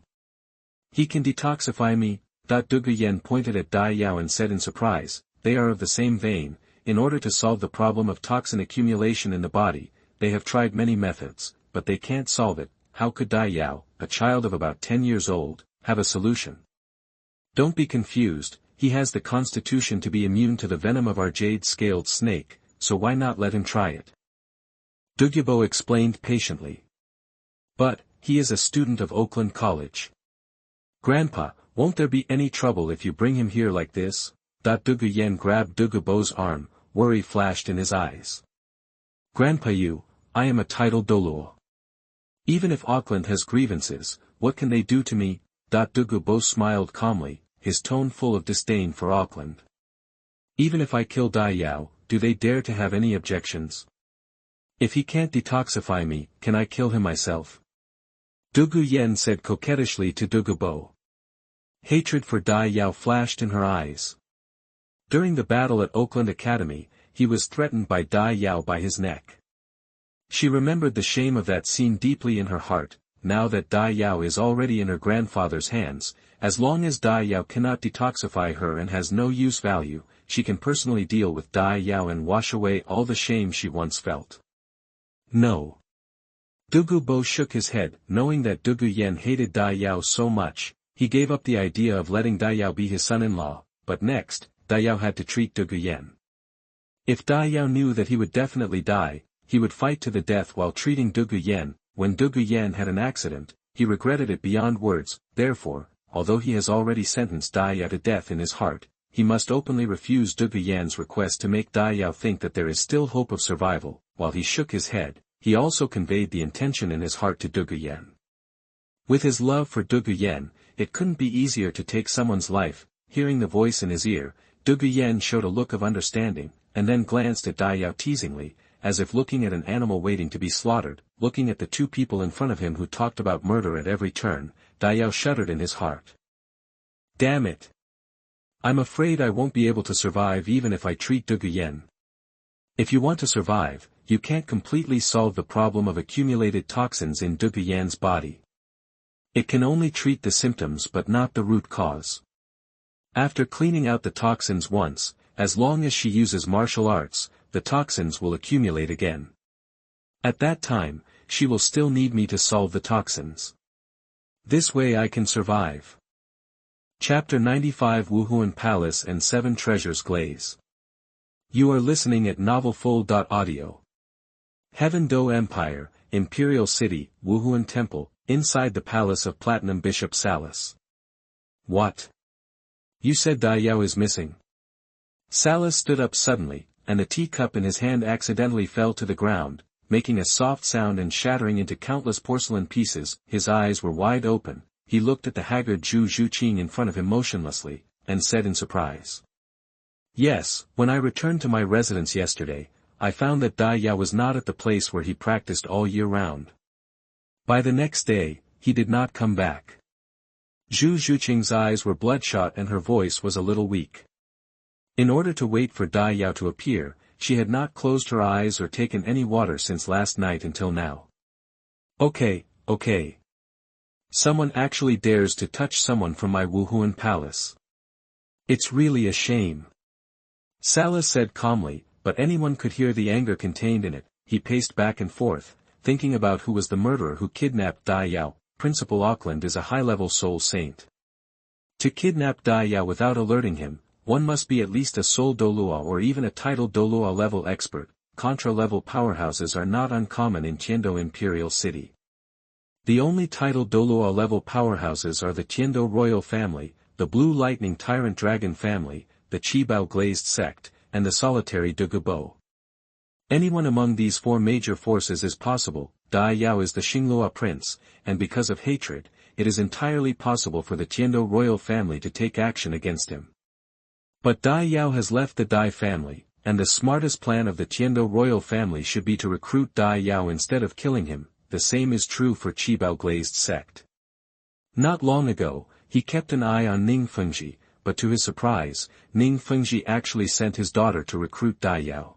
can detoxify me? Dugu Yen pointed at Dai Yao and said in surprise, they are of the same vein. In order to solve the problem of toxin accumulation in the body, they have tried many methods, but they can't solve it. How could Dai Yao, a child of about 10 years old, have a solution? Don't be confused, he has the constitution to be immune to the venom of our jade-scaled snake, so why not let him try it? Dugu explained patiently. But, he is a student of Oakland College. Grandpa, won't there be any trouble if you bring him here like this? Dugu Yen grabbed Dugu's arm, worry flashed in his eyes. Grandpa I am a titled Douluo. Even if Auckland has grievances, what can they do to me? Dugu smiled calmly, his tone full of disdain for Auckland. Even if I kill Dai Yao, do they dare to have any objections? If he can't detoxify me, can I kill him myself? Dugu Yen said coquettishly to Dugu. Hatred for Dai Yao flashed in her eyes. During the battle at Oakland Academy, he was threatened by Dai Yao by his neck. She remembered the shame of that scene deeply in her heart. Now that Dai Yao is already in her grandfather's hands, as long as Dai Yao cannot detoxify her and has no use value, she can personally deal with Dai Yao and wash away all the shame she once felt. No. Dugu shook his head, knowing that Dugu Yen hated Dai Yao so much. He gave up the idea of letting Dai Yao be his son-in-law, but next, Dai Yao had to treat Dugu. If Dai Yao knew that he would definitely die, he would fight to the death while treating Dugu. When Dugu had an accident, he regretted it beyond words. Therefore, although he has already sentenced Dai Yao to death in his heart, he must openly refuse Dugu's request to make Dai Yao think that there is still hope of survival. While he shook his head, he also conveyed the intention in his heart to Dugu. With his love for Dugu, it couldn't be easier to take someone's life. Hearing the voice in his ear, Dugu showed a look of understanding, and then glanced at Dai Yao teasingly, as if looking at an animal waiting to be slaughtered. Looking at the two people in front of him who talked about murder at every turn, Dai Yao shuddered in his heart. Damn it! I'm afraid I won't be able to survive even if I treat Dugu. If you want to survive, you can't completely solve the problem of accumulated toxins in Dugu's body. It can only treat the symptoms but not the root cause. After cleaning out the toxins once, as long as she uses martial arts, the toxins will accumulate again. At that time, she will still need me to solve the toxins. This way I can survive. Chapter 95 Wuhun Palace and 7 Treasures Glaze. You are listening at NovelFull.audio. Heaven Do Empire, Imperial City, Wuhun Temple, inside the palace of Platinum Bishop Salas. What? You said Dai Yao is missing? Salas stood up suddenly, and the teacup in his hand accidentally fell to the ground, making a soft sound and shattering into countless porcelain pieces. His eyes were wide open. He looked at the haggard Zhu Zhuqing in front of him motionlessly, and said in surprise. Yes, when I returned to my residence yesterday, I found that Dai Yao was not at the place where he practiced all year round. By the next day, he did not come back. Zhu Zhuqing's eyes were bloodshot and her voice was a little weak. In order to wait for Dai Yao to appear, she had not closed her eyes or taken any water since last night until now. Okay. Someone actually dares to touch someone from my Wuhun palace. It's really a shame. Salas said calmly, but anyone could hear the anger contained in it. He paced back and forth, thinking about who was the murderer who kidnapped Dai Yao. Principal Auckland is a high-level soul saint. To kidnap Dai Yao without alerting him, one must be at least a soul Douluo or even a titled Douluo level expert. Contra-level powerhouses are not uncommon in Tiando Imperial City. The only titled Douluo level powerhouses are the Tiando Royal Family, the Blue Lightning Tyrant Dragon Family, the Qibao Glazed Sect, and the solitary Dugu. Anyone among these 4 major forces is possible. Dai Yao is the Xingluo prince, and because of hatred, it is entirely possible for the Tiando Royal Family to take action against him. But Dai Yao has left the Dai family, and the smartest plan of the Tiando Royal Family should be to recruit Dai Yao instead of killing him. The same is true for Qibao Glazed Sect. Not long ago, he kept an eye on Ning Fengji, but to his surprise, Ning Fengji actually sent his daughter to recruit Dai Yao.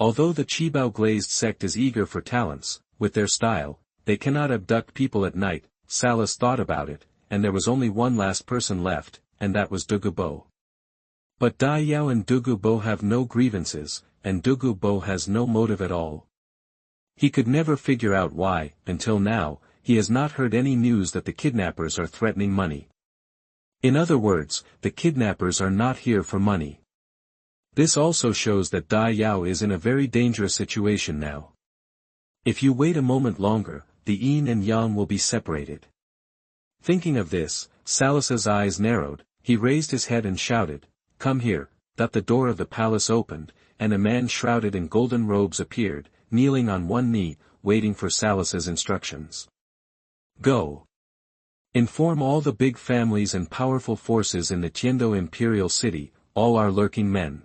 Although the Qibao Glazed Sect is eager for talents, with their style, they cannot abduct people at night. Salas thought about it, and there was only one last person left, and that was Dugu. But Dai Yao and Dugu have no grievances, and Dugu has no motive at all. He could never figure out why, until now, he has not heard any news that the kidnappers are threatening money. In other words, the kidnappers are not here for money. This also shows that Dai Yao is in a very dangerous situation now. If you wait a moment longer, the yin and yang will be separated. Thinking of this, Salas's eyes narrowed. He raised his head and shouted, "Come here." That the door of the palace opened, and a man shrouded in golden robes appeared, kneeling on one knee, waiting for Salas's instructions. Go. Inform all the big families and powerful forces in the Tiando Imperial City, all our lurking men.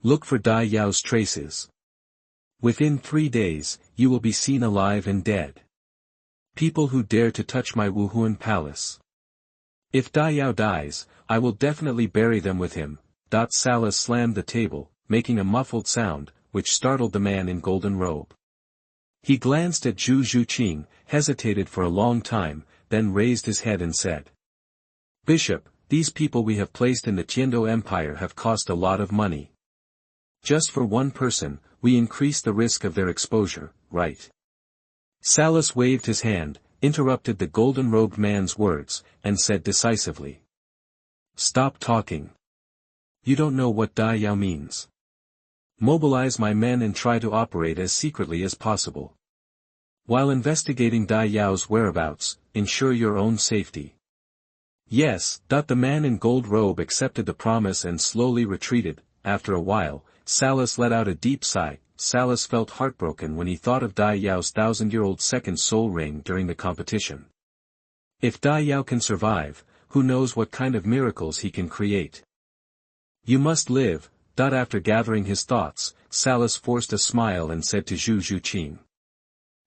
Look for Dai Yao's traces. Within 3 days, you will be seen alive and dead. People who dare to touch my Wuhun palace. If Dai Yao dies, I will definitely bury them with him. Salas slammed the table, making a muffled sound, which startled the man in golden robe. He glanced at Zhu Zhuqing, hesitated for a long time, then raised his head and said, "Bishop, these people we have placed in the Tiando Empire have cost a lot of money. Just for one person, we increase the risk of their exposure, right?" Salas waved his hand, interrupted the golden-robed man's words, and said decisively. Stop talking. You don't know what Dai Yao means. Mobilize my men and try to operate as secretly as possible. While investigating Dai Yao's whereabouts, ensure your own safety. Yes. The man in gold robe accepted the promise and slowly retreated. After a while, Salas let out a deep sigh. Salas felt heartbroken when he thought of Dai Yao's 1,000-year-old second soul ring during the competition. If Dai Yao can survive, who knows what kind of miracles he can create. You must live. After gathering his thoughts, Salas forced a smile and said to Zhu Zhuqing.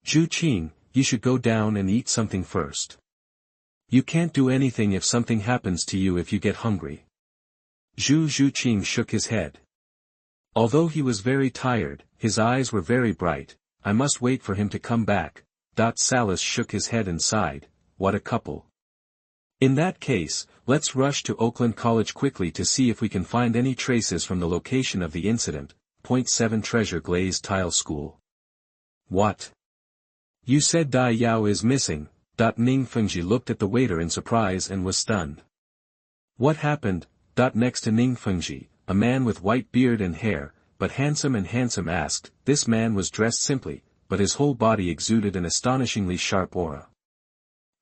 Zhuqing, you should go down and eat something first. You can't do anything if something happens to you if you get hungry. Zhu Zhuqing shook his head. Although he was very tired, his eyes were very bright. I must wait for him to come back. Salas shook his head and sighed. What a couple. In that case, let's rush to Oakland College quickly to see if we can find any traces from the location of the incident. Point 7 Treasure Glaze Tile School. What? You said Dai Yao is missing. Ning Fengji looked at the waiter in surprise and was stunned. What happened? Next to Ning Fengji, a man with white beard and hair, but handsome asked. This man was dressed simply, but his whole body exuded an astonishingly sharp aura.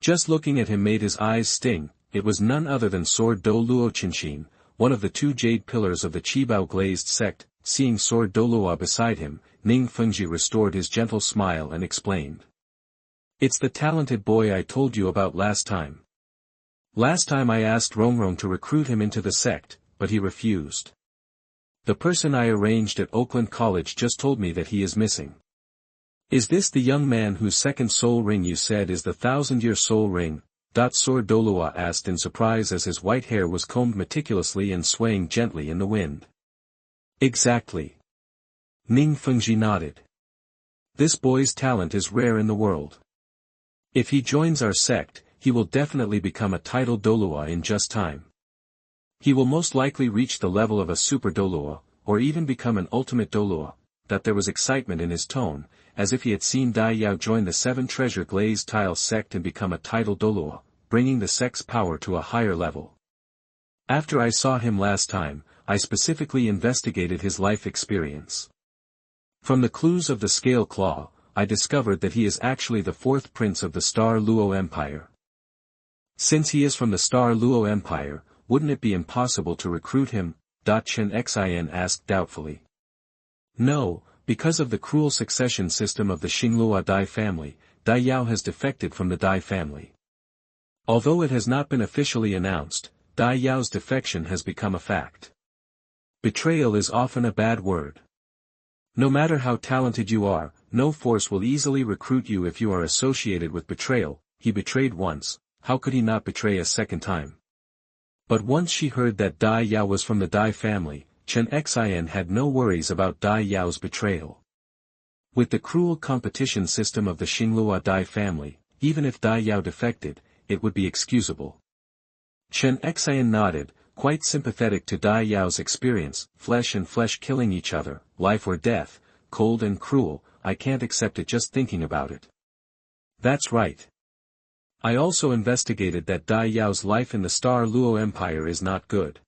Just looking at him made his eyes sting. It was none other than Sword Douluo Continent, one of the 2 jade pillars of the Qibao glazed sect. Seeing Sword Douluo beside him, Ning Fengji restored his gentle smile and explained. It's the talented boy I told you about last time. Last time I asked Rongrong to recruit him into the sect, but he refused. The person I arranged at Oakland College just told me that he is missing. Is this the young man whose second soul ring you said is the 1,000-year soul ring? Sword Douluo asked in surprise as his white hair was combed meticulously and swaying gently in the wind. Exactly. Ning Fengji nodded. This boy's talent is rare in the world. If he joins our sect, he will definitely become a titled Douluo in just time. He will most likely reach the level of a super Douluo, or even become an ultimate Douluo. There was excitement in his tone, as if he had seen Dai Yao join the 7 Treasure Glaze Tile sect and become a titled Douluo, bringing the sect's power to a higher level. After I saw him last time, I specifically investigated his life experience. From the clues of the scale claw, I discovered that he is actually the 4th prince of the Star Luo Empire. Since he is from the Star Luo Empire, wouldn't it be impossible to recruit him? Chen Xin asked doubtfully. No, because of the cruel succession system of the Xingluo Dai family, Dai Yao has defected from the Dai family. Although it has not been officially announced, Dai Yao's defection has become a fact. Betrayal is often a bad word. No matter how talented you are, no force will easily recruit you if you are associated with betrayal. He betrayed once, how could he not betray a second time? But once she heard that Dai Yao was from the Dai family, Chen Xin had no worries about Dai Yao's betrayal. With the cruel competition system of the Xingluo Dai family, even if Dai Yao defected, it would be excusable. Chen Xin nodded, quite sympathetic to Dai Yao's experience. Flesh and flesh killing each other, life or death, cold and cruel, I can't accept it just thinking about it. That's right. I also investigated that Dai Yao's life in the Star Luo Empire is not good.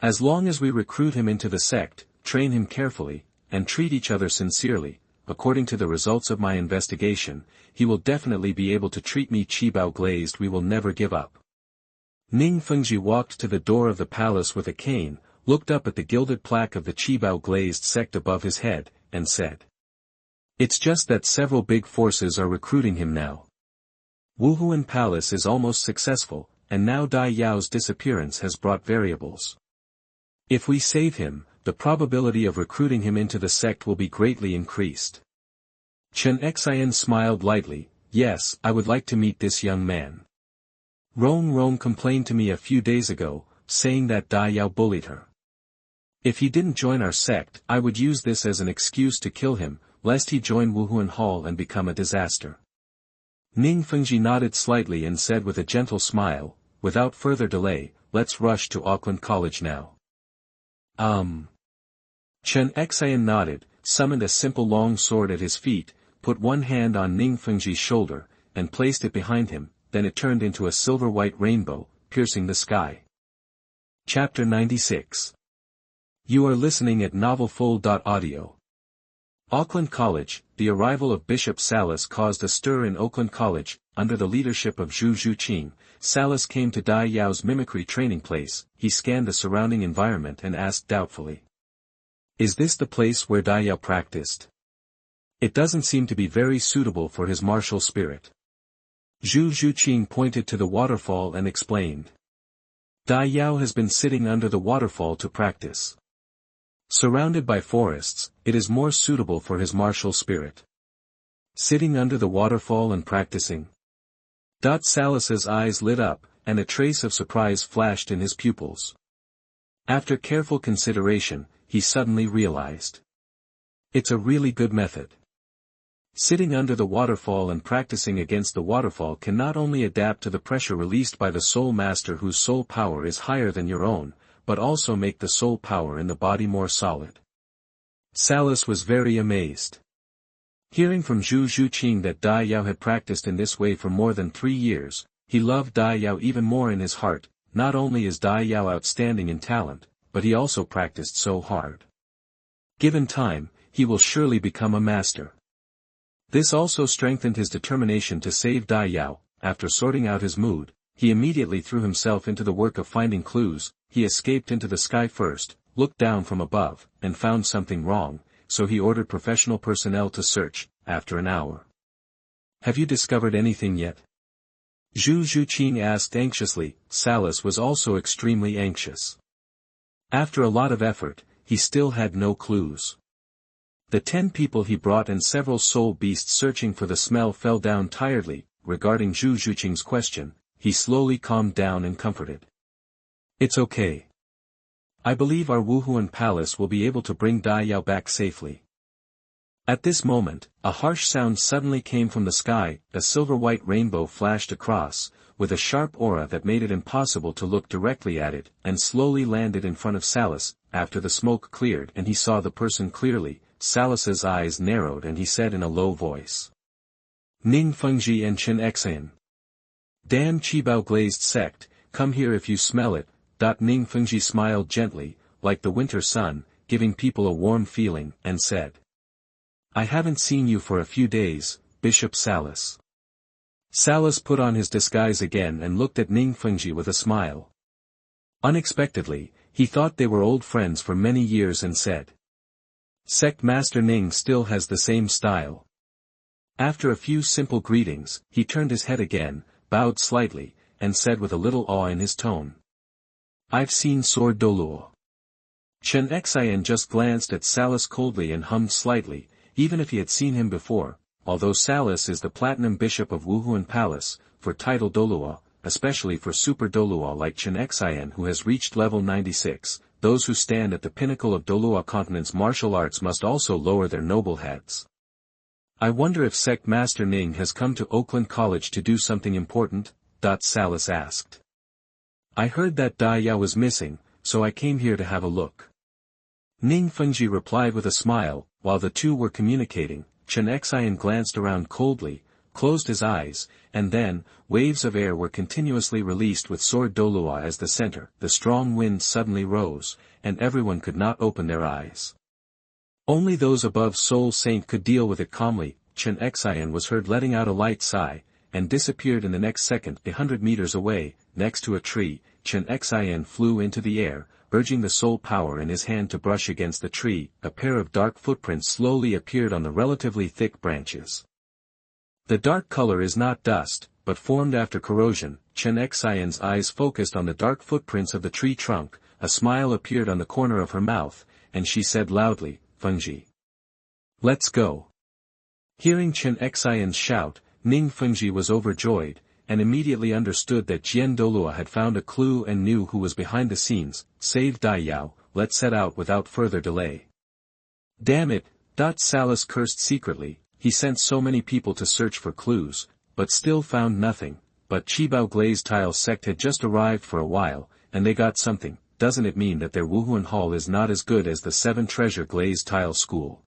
As long as we recruit him into the sect, train him carefully, and treat each other sincerely, according to the results of my investigation, he will definitely be able to treat me Qibao glazed. We will never give up. Ning Fengji walked to the door of the palace with a cane, looked up at the gilded plaque of the Qibao glazed sect above his head, and said. It's just that several big forces are recruiting him now. Wuhun Palace is almost successful, and now Dai Yao's disappearance has brought variables. If we save him, the probability of recruiting him into the sect will be greatly increased. Chen Xin smiled lightly. Yes, I would like to meet this young man. Rong complained to me a few days ago, saying that Dai Yao bullied her. If he didn't join our sect, I would use this as an excuse to kill him, lest he join Wuhun Hall and become a disaster. Ning Fengji nodded slightly and said with a gentle smile, without further delay, let's rush to Auckland College now. Chen Xin nodded, summoned a simple long sword at his feet, put one hand on Ning Fengji's shoulder, and placed it behind him, then it turned into a silver-white rainbow, piercing the sky. Chapter 96. You are listening at NovelFull.audio. Auckland College. The arrival of Bishop Salas caused a stir in Auckland College. Under the leadership of Zhu Zhuqing, Salas came to Dai Yao's mimicry training place. He scanned the surrounding environment and asked doubtfully, "Is this the place where Dai Yao practiced? It doesn't seem to be very suitable for his martial spirit." Zhu Zhuqing pointed to the waterfall and explained, "Dai Yao has been sitting under the waterfall to practice. Surrounded by forests, it is more suitable for his martial spirit. Sitting under the waterfall and practicing." Salas's eyes lit up, and a trace of surprise flashed in his pupils. After careful consideration, he suddenly realized, it's a really good method. Sitting under the waterfall and practicing against the waterfall can not only adapt to the pressure released by the soul master whose soul power is higher than your own, but also make the soul power in the body more solid. Salas was very amazed. Hearing from Zhu Zhuqing that Dai Yao had practiced in this way for more than 3 years, he loved Dai Yao even more in his heart. Not only is Dai Yao outstanding in talent, but he also practiced so hard. Given time, he will surely become a master. This also strengthened his determination to save Dai Yao. After sorting out his mood, he immediately threw himself into the work of finding clues. He escaped into the sky first, looked down from above, and found something wrong, so he ordered professional personnel to search. After an hour, "Have you discovered anything yet?" Zhu Zhuqing asked anxiously. Salas was also extremely anxious. After a lot of effort, he still had no clues. The 10 people he brought and several soul beasts searching for the smell fell down tiredly. Regarding Zhu Zhuqing's question, he slowly calmed down and comforted. "It's okay. I believe our Wuhun palace will be able to bring Dai Yao back safely." At this moment, a harsh sound suddenly came from the sky. A silver-white rainbow flashed across, with a sharp aura that made it impossible to look directly at it, and slowly landed in front of Salas. After the smoke cleared and he saw the person clearly, Salas's eyes narrowed and he said in a low voice, "Ning Fengji and Chen Xian. Damn Qibao glazed sect, come here if you smell it." Ning Fengji smiled gently, like the winter sun, giving people a warm feeling, and said, "I haven't seen you for a few days, Bishop Salas." Salas put on his disguise again and looked at Ning Fengji with a smile. Unexpectedly, he thought they were old friends for many years and said, "Sect Master Ning still has the same style." After a few simple greetings, he turned his head again, bowed slightly, and said with a little awe in his tone, "I've seen Sword Douluo." Chen Xian just glanced at Salas coldly and hummed slightly, even if he had seen him before. Although Salas is the Platinum Bishop of Wuhun Palace, for title Douluo, especially for Super Douluo like Chen Xian who has reached level 96, those who stand at the pinnacle of Douluo Continent's martial arts must also lower their noble heads. "I wonder if Sect Master Ning has come to Auckland College to do something important?" Salas asked. "I heard that Dai Yao was missing, so I came here to have a look." Ning Fengji replied with a smile. While the two were communicating, Chen Xian glanced around coldly, closed his eyes, and then, waves of air were continuously released with Sword Douluo as the center. The strong wind suddenly rose, and everyone could not open their eyes. Only those above Soul Saint could deal with it calmly. Chen Xian was heard letting out a light sigh, and disappeared in the next second. 100 meters away, next to a tree, Chen Xian flew into the air, urging the soul power in his hand to brush against the tree. A pair of dark footprints slowly appeared on the relatively thick branches. The dark color is not dust, but formed after corrosion. Chen Xian's eyes focused on the dark footprints of the tree trunk. A smile appeared on the corner of her mouth, and she said loudly, "Fengji. Let's go." Hearing Chen Xian's shout, Ning Fengji was overjoyed, and immediately understood that Jian Douluo had found a clue and knew who was behind the scenes. "Save Dai Yao, let's set out without further delay." "Damn it," Salas cursed secretly. He sent so many people to search for clues, but still found nothing. But Qibao Glaze Tile sect had just arrived for a while, and they got something. Doesn't it mean that their Wuhun Hall is not as good as the 7 Treasure Glaze Tile School?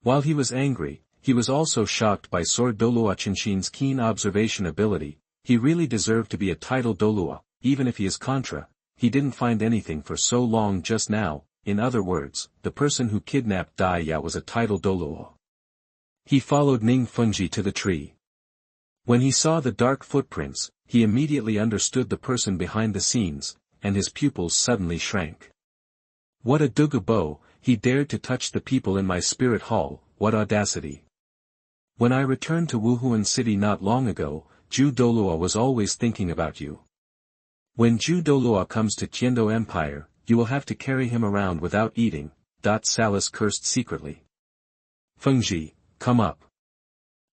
While he was angry, he was also shocked by Sword Douluo Qinshin's keen observation ability. He really deserved to be a title Douluo, even if he is Contra. He didn't find anything for so long just now. In other words, the person who kidnapped Dai Yao was a title Douluo. He followed Ning Fengji to the tree. When he saw the dark footprints, he immediately understood the person behind the scenes, and his pupils suddenly shrank. What a Dugu bow, he dared to touch the people in my spirit hall, what audacity. When I returned to Wuhun city not long ago, Zhu Douluo was always thinking about you. When Zhu Douluo comes to Tiando Empire, you will have to carry him around without eating. Salas cursed secretly. Fengji, come up.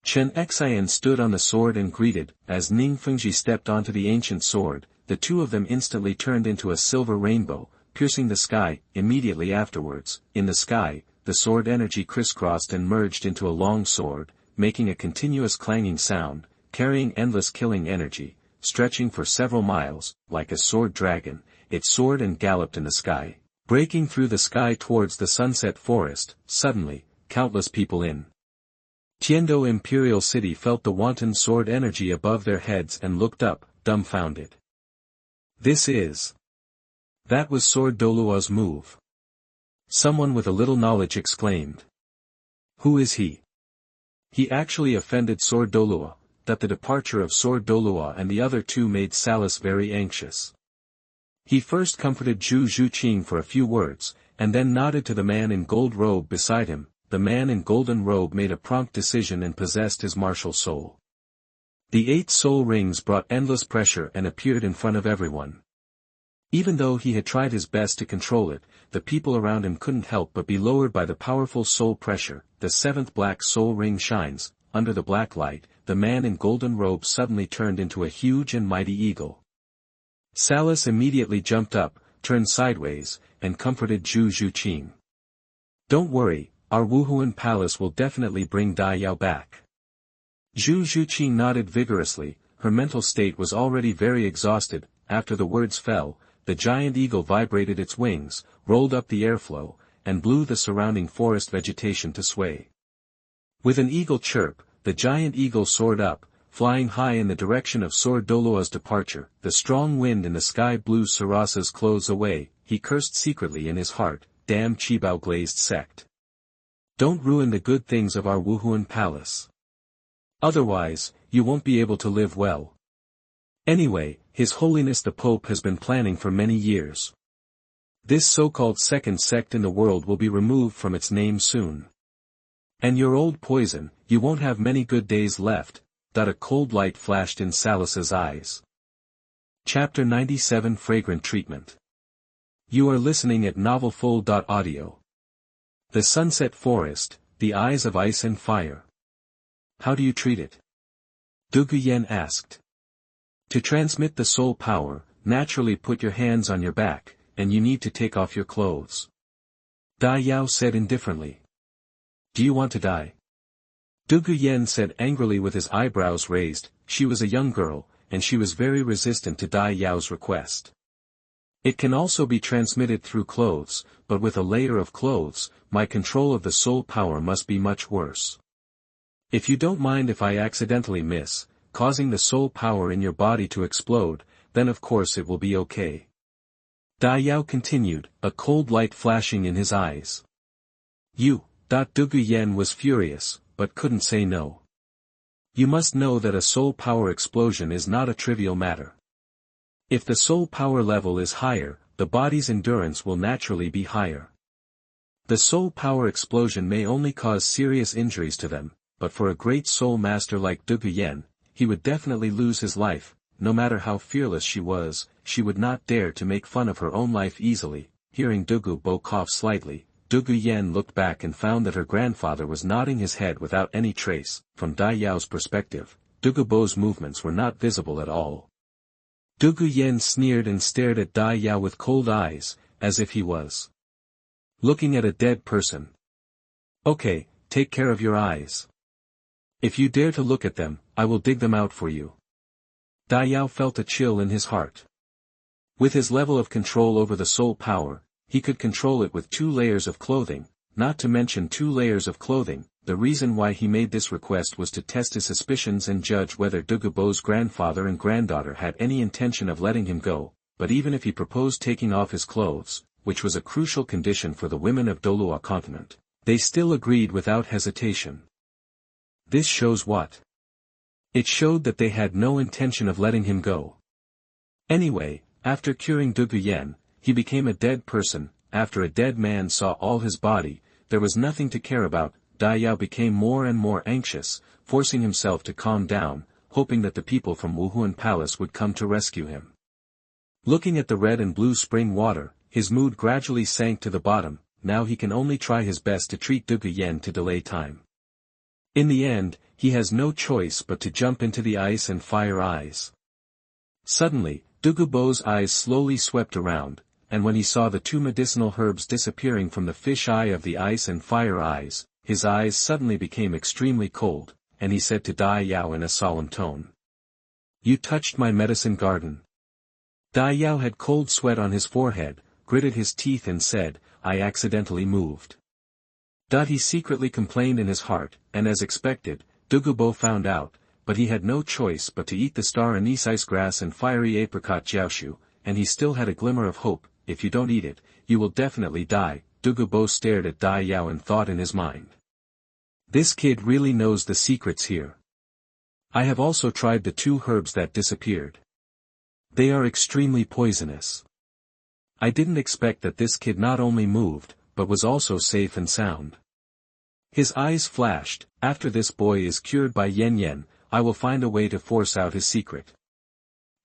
Chen Xian stood on the sword and greeted. As Ning Fengji stepped onto the ancient sword, the two of them instantly turned into a silver rainbow, piercing the sky. Immediately afterwards, in the sky, the sword energy crisscrossed and merged into a long sword, making a continuous clanging sound, carrying endless killing energy, stretching for several miles. Like a sword dragon, it soared and galloped in the sky, breaking through the sky towards the sunset forest. Suddenly, countless people in Tiando Imperial City felt the wanton sword energy above their heads and looked up, dumbfounded. That was Sword Douluo's move. Someone with a little knowledge exclaimed. Who is he? He actually offended Sword Douluo. That the departure of Sword Douluo and the other two made Salas very anxious. He first comforted Zhu Zhuqing for a few words, and then nodded to the man in gold robe beside him. The man in golden robe made a prompt decision and possessed his martial soul. The 8 soul rings brought endless pressure and appeared in front of everyone. Even though he had tried his best to control it, the people around him couldn't help but be lowered by the powerful soul pressure. The 7th black soul ring shines. Under the black light, the man in golden robe suddenly turned into a huge and mighty eagle. Salas immediately jumped up, turned sideways, and comforted Zhu Zhuqing. Don't worry, our Wuhun palace will definitely bring Dai Yao back. Zhu Zhuqing nodded vigorously. Her mental state was already very exhausted. After the words fell, the giant eagle vibrated its wings, rolled up the airflow, and blew the surrounding forest vegetation to sway. With an eagle chirp, the giant eagle soared up, flying high in the direction of Sword Douluo's departure. The strong wind in the sky blew Sarasa's clothes away. He cursed secretly in his heart, damn Qibao glazed sect. Don't ruin the good things of our Wuhun palace. Otherwise, you won't be able to live well. Anyway, His Holiness the Pope has been planning for many years. This so-called second sect in the world will be removed from its name soon. And your old poison, you won't have many good days left. A cold light flashed in Salas's eyes. Chapter 97 Fragrant Treatment. You are listening at novelfull.audio. The Sunset Forest, the Eyes of Ice and Fire. How do you treat it? Dugu Yen asked. To transmit the soul power, naturally put your hands on your back, and you need to take off your clothes. Dai Yao said indifferently. Do you want to die? Dugu Yen said angrily with his eyebrows raised. She was a young girl, and she was very resistant to Dai Yao's request. It can also be transmitted through clothes, but with a layer of clothes, my control of the soul power must be much worse. If you don't mind if I accidentally miss, causing the soul power in your body to explode, then of course it will be okay. Dai Yao continued, a cold light flashing in his eyes. Dugu Yen was furious, but couldn't say no. You must know that a soul power explosion is not a trivial matter. If the soul power level is higher, the body's endurance will naturally be higher. The soul power explosion may only cause serious injuries to them, but for a great soul master like Dugu Yen, he would definitely lose his life. No matter how fearless she was, she would not dare to make fun of her own life easily. Hearing Dugu Bo cough slightly, Dugu Yen looked back and found that her grandfather was nodding his head without any trace. From Dai Yao's perspective, Dugu Bo's movements were not visible at all. Dugu Yen sneered and stared at Dai Yao with cold eyes, as if he was looking at a dead person. Okay, take care of your eyes. If you dare to look at them, I will dig them out for you. Dai Yao felt a chill in his heart. With his level of control over the soul power, he could control it with 2 layers of clothing, not to mention 2 layers of clothing, the reason why he made this request was to test his suspicions and judge whether Dugu Bo's grandfather and granddaughter had any intention of letting him go, but even if he proposed taking off his clothes, which was a crucial condition for the women of Douluo Continent, they still agreed without hesitation. This shows what? It showed that they had no intention of letting him go. Anyway, after curing Dugu Yen, he became a dead person. After a dead man saw all his body, there was nothing to care about. Dai Yao became more and more anxious, forcing himself to calm down, hoping that the people from Wuhun Palace would come to rescue him. Looking at the red and blue spring water, his mood gradually sank to the bottom. Now he can only try his best to treat Dugu Yen to delay time. In the end, he has no choice but to jump into the ice and fire eyes. Suddenly, Dugu Bo's eyes slowly swept around, and when he saw the two medicinal herbs disappearing from the fish eye of the ice and fire eyes, his eyes suddenly became extremely cold, and he said to Dai Yao in a solemn tone, "You touched my medicine garden." Dai Yao had cold sweat on his forehead, gritted his teeth and said, "I accidentally moved." He secretly complained in his heart, and as expected, Dugu Bo found out, but he had no choice but to eat the star anise ice grass and fiery apricot jiaoshu, and he still had a glimmer of hope. "If you don't eat it, you will definitely die." Dugu Bo stared at Dai Yao and thought in his mind, "This kid really knows the secrets here. I have also tried the two herbs that disappeared. They are extremely poisonous. I didn't expect that this kid not only moved, but was also safe and sound." His eyes flashed. "After this boy is cured by Yen Yen, I will find a way to force out his secret."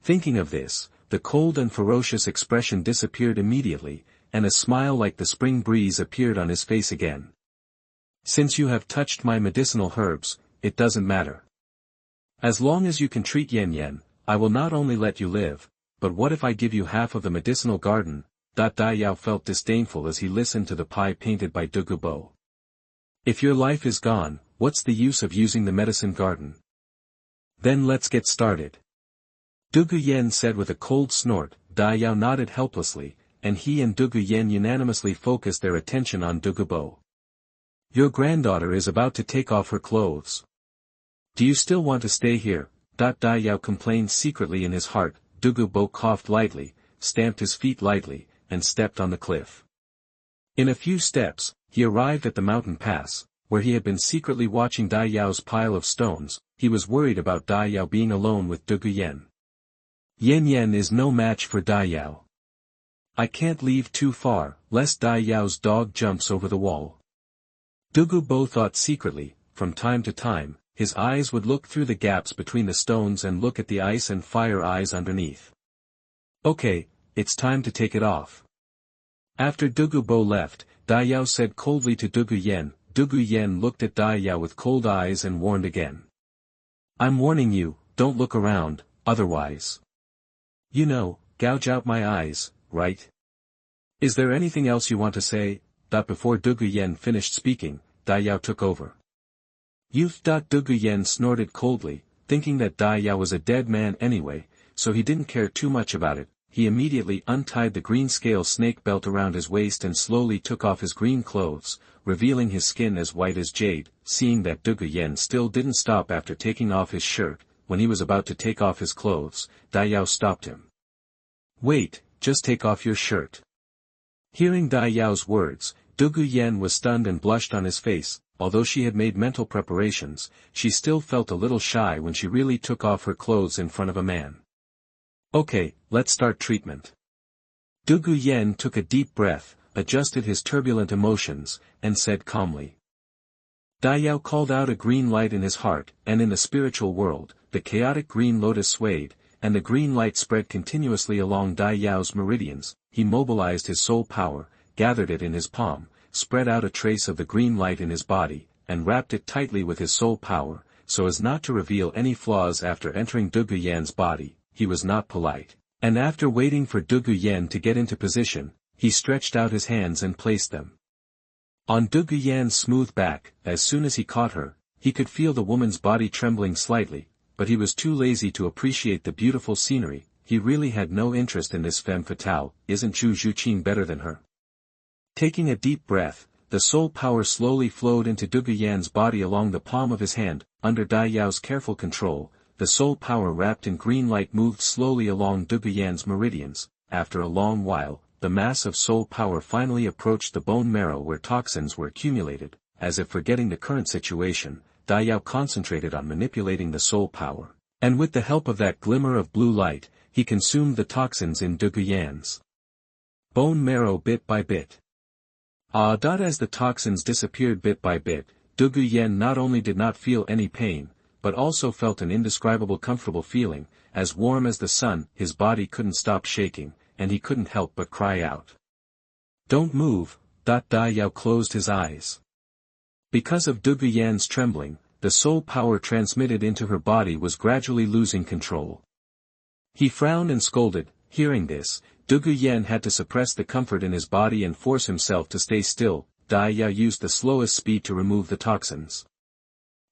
Thinking of this, the cold and ferocious expression disappeared immediately, and a smile like the spring breeze appeared on his face again. "Since you have touched my medicinal herbs, it doesn't matter. As long as you can treat Yen Yen, I will not only let you live, but what if I give you half of the medicinal garden?" Dai Yao felt disdainful as he listened to the pie painted by Dugu Bo. "If your life is gone, what's the use of using the medicine garden? Then let's get started." Dugu Yen said with a cold snort. Dai Yao nodded helplessly, and he and Dugu Yen unanimously focused their attention on Dugu Bo. "Your granddaughter is about to take off her clothes. Do you still want to stay here?" Dai Yao complained secretly in his heart. Dugu Bo coughed lightly, stamped his feet lightly, and stepped on the cliff. In a few steps, he arrived at the mountain pass, where he had been secretly watching Dai Yao's pile of stones. He was worried about Dai Yao being alone with Dugu Yen. "Yen Yen is no match for Dai Yao. I can't leave too far, lest Dai Yao's dog jumps over the wall." Dugu Bo thought secretly. From time to time, his eyes would look through the gaps between the stones and look at the ice and fire eyes underneath. "Okay, it's time to take it off." After Dugu Bo left, Dai Yao said coldly to Dugu Yen. Dugu Yen looked at Dai Yao with cold eyes and warned again. "I'm warning you, don't look around, otherwise. You know, gouge out my eyes, right? Is there anything else you want to say?" Before Dugu Yen finished speaking, Dai Yao took over. "Youth." Dugu Yen snorted coldly, thinking that Dai Yao was a dead man anyway, so he didn't care too much about it. He immediately untied the green scale snake belt around his waist and slowly took off his green clothes, revealing his skin as white as jade. Seeing that Dugu Yen still didn't stop after taking off his shirt, when he was about to take off his clothes, Dai Yao stopped him. "Wait, just take off your shirt." Hearing Dai Yao's words, Dugu Yen was stunned and blushed on his face. Although she had made mental preparations, she still felt a little shy when she really took off her clothes in front of a man. "Okay, let's start treatment." Dugu Yen took a deep breath, adjusted his turbulent emotions, and said calmly. Dai Yao called out a green light in his heart, and in the spiritual world, the chaotic green lotus swayed, and the green light spread continuously along Dai Yao's meridians. He mobilized his soul power, gathered it in his palm, spread out a trace of the green light in his body, and wrapped it tightly with his soul power, so as not to reveal any flaws. After entering Dugu Yen's body, he was not polite, and after waiting for Dugu Yen to get into position, he stretched out his hands and placed them on Dugu Yen's smooth back. As soon as he caught her, he could feel the woman's body trembling slightly, but he was too lazy to appreciate the beautiful scenery. He really had no interest in this femme fatale. Isn't Zhu Zhuqing better than her? Taking a deep breath, the soul power slowly flowed into Dugu Yan's body along the palm of his hand. Under Dai Yao's careful control, the soul power wrapped in green light moved slowly along Dugu Yan's meridians. After a long while, the mass of soul power finally approached the bone marrow where toxins were accumulated. As if forgetting the current situation, Dai Yao concentrated on manipulating the soul power, and with the help of that glimmer of blue light, he consumed the toxins in Dugu Yan's bone marrow bit by bit. As the toxins disappeared bit by bit, Dugu Yan not only did not feel any pain, but also felt an indescribable comfortable feeling, as warm as the sun. His body couldn't stop shaking, and he couldn't help but cry out. "Don't move." Dai Yao closed his eyes. Because of Dugu Yan's trembling, the soul power transmitted into her body was gradually losing control. He frowned and scolded. Hearing this, Dugu Yan had to suppress the comfort in his body and force himself to stay still. Dai Yao used the slowest speed to remove the toxins.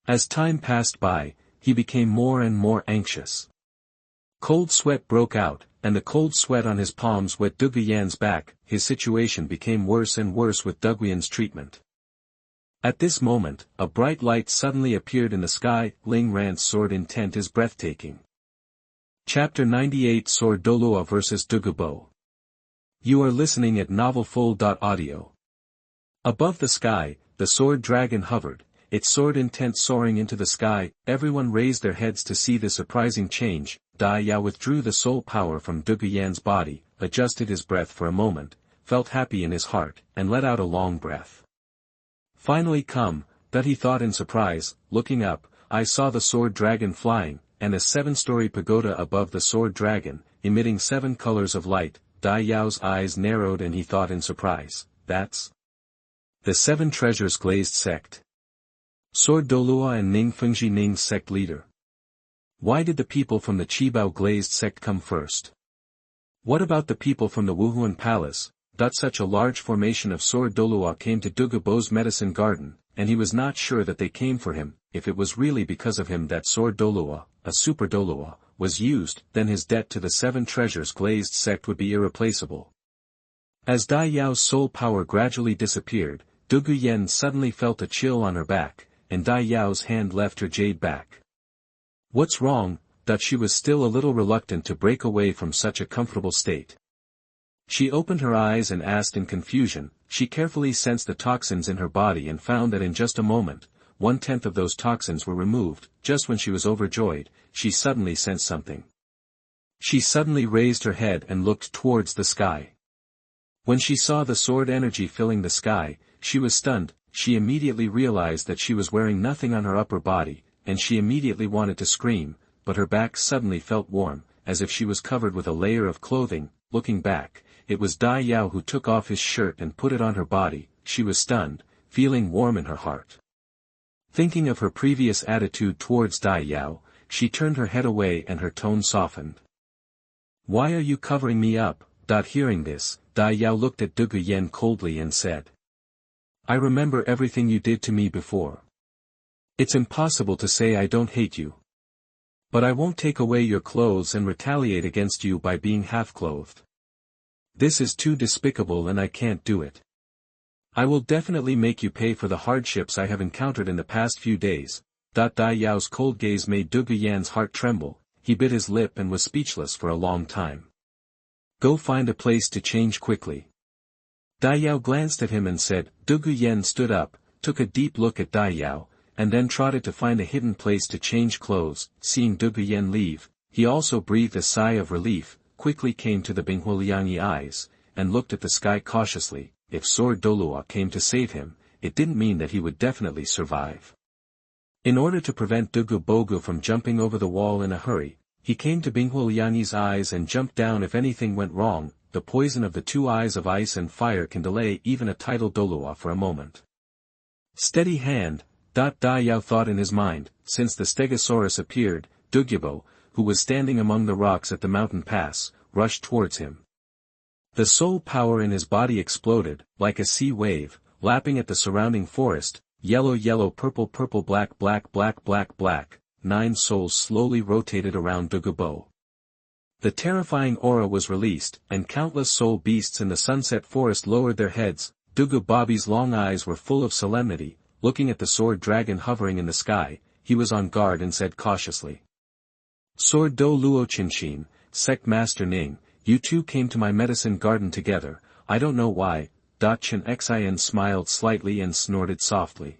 As time passed by, he became more and more anxious. Cold sweat broke out, and the cold sweat on his palms wet Dugu Yan's back. His situation became worse and worse with Dugu Yan's treatment. At this moment, a bright light suddenly appeared in the sky. Ling Rant's sword intent is breathtaking. Chapter 98 Sword Douluo vs Dugu Bo. You are listening at novelfull.audio. Above the sky, the sword dragon hovered, its sword intent soaring into the sky. Everyone raised their heads to see the surprising change. Dai Yao withdrew the soul power from Dugu Yan's body, adjusted his breath for a moment, felt happy in his heart, and let out a long breath. Finally come, that he thought in surprise. Looking up, I saw the sword dragon flying, and a 7-story pagoda above the sword dragon, emitting 7 colors of light. Dai Yao's eyes narrowed and he thought in surprise, that's the 7 treasures glazed sect. Sword Douluo and Ning Fengji Ning's sect leader. Why did the people from the Qibao glazed sect come first? What about the people from the Wuhun palace? Such a large formation of Sword Douluo came to Dugu Bo's medicine garden, and he was not sure that they came for him. If it was really because of him that Sword Douluo, a super Douluo, was used, then his debt to the 7 treasures glazed sect would be irreplaceable. As Dai Yao's soul power gradually disappeared, Dugu Yan suddenly felt a chill on her back, and Dai Yao's hand left her jade back. What's wrong? She was still a little reluctant to break away from such a comfortable state. She opened her eyes and asked in confusion. She carefully sensed the toxins in her body and found that in just a moment, 1/10 of those toxins were removed. Just when she was overjoyed, she suddenly sensed something. She suddenly raised her head and looked towards the sky. When she saw the sword energy filling the sky, she was stunned. She immediately realized that she was wearing nothing on her upper body, and she immediately wanted to scream, but her back suddenly felt warm, as if she was covered with a layer of clothing. Looking back, it was Dai Yao who took off his shirt and put it on her body. She was stunned, feeling warm in her heart. Thinking of her previous attitude towards Dai Yao, she turned her head away and her tone softened. Why are you covering me up? Hearing this, Dai Yao looked at Dugu Yan coldly and said, I remember everything you did to me before. It's impossible to say I don't hate you. But I won't take away your clothes and retaliate against you by being half-clothed. This is too despicable and I can't do it. I will definitely make you pay for the hardships I have encountered in the past few days. Dai Yao's cold gaze made Dugu Yan's heart tremble. He bit his lip and was speechless for a long time. Go find a place to change quickly. Dai Yao glanced at him and said. Dugu Yan stood up, took a deep look at Dai Yao, and then trotted to find a hidden place to change clothes. Seeing Dugu Yan leave, he also breathed a sigh of relief, quickly came to the Binghuoliangi eyes, and looked at the sky cautiously. If Sword Douluo came to save him, it didn't mean that he would definitely survive. In order to prevent Dugu Bogu from jumping over the wall in a hurry, he came to Binghuoliangi's eyes and jumped down if anything went wrong. The poison of the 2 eyes of ice and fire can delay even a title Douluo for a moment. Steady hand. Dai Yao thought in his mind. Since the Stegosaurus appeared, Dugu, who was standing among the rocks at the mountain pass, rushed towards him. The soul power in his body exploded, like a sea wave, lapping at the surrounding forest. Yellow yellow purple purple black black black black black. 9 souls slowly rotated around Dugu. The terrifying aura was released, and countless soul beasts in the sunset forest lowered their heads. Dugu Bobby's long eyes were full of solemnity, looking at the sword dragon hovering in the sky. He was on guard and said cautiously. Sword Douluo Qinshin, Sect Master Ning, you two came to my medicine garden together, I don't know why. Chen Xin smiled slightly and snorted softly.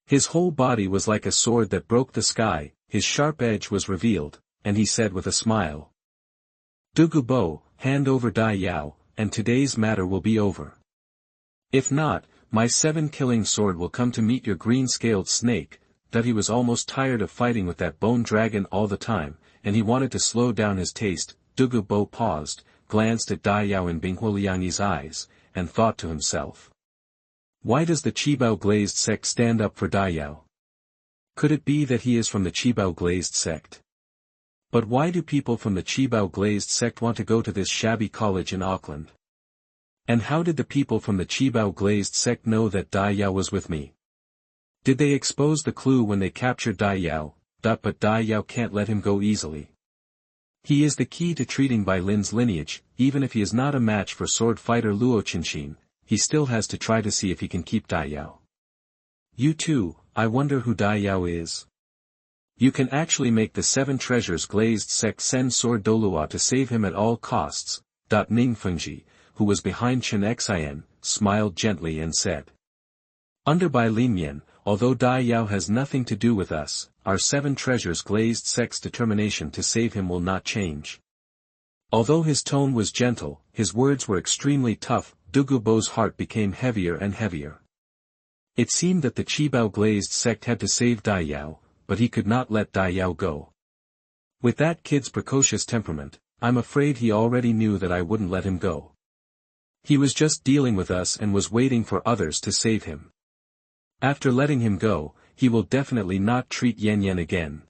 His whole body was like a sword that broke the sky, his sharp edge was revealed, and he said with a smile. Dugu Bo, hand over Dai Yao, and today's matter will be over. If not, my 7-killing sword will come to meet your green-scaled snake. That he was almost tired of fighting with that bone dragon all the time, and he wanted to slow down his taste. Dugu Bo paused, glanced at Dai Yao in Binghuoliang's eyes, and thought to himself. Why does the Qibao Glazed sect stand up for Dai Yao? Could it be that he is from the Qibao Glazed sect? But why do people from the Qibao Glazed sect want to go to this shabby college in Auckland? And how did the people from the Qibao Glazed sect know that Dai Yao was with me? Did they expose the clue when they captured Dai Yao? But Dai Yao can't let him go easily. He is the key to treating Bai Lin's lineage. Even if he is not a match for sword fighter Luo Qinshin, he still has to try to see if he can keep Dai Yao. You too, I wonder who Dai Yao is. You can actually make the 7 treasures Glazed sect send sword Douluo to save him at all costs. Ning Fengji, who was behind Chen Xin, smiled gently and said. Under Bai Linyan, although Dai Yao has nothing to do with us, our 7 treasures Glazed sect's determination to save him will not change. Although his tone was gentle, his words were extremely tough. Dugu Bo's heart became heavier and heavier. It seemed that the Qibao Glazed sect had to save Dai Yao, but he could not let Dai Yao go. With that kid's precocious temperament, I'm afraid he already knew that I wouldn't let him go. He was just dealing with us and was waiting for others to save him. After letting him go, he will definitely not treat Yan Yan again.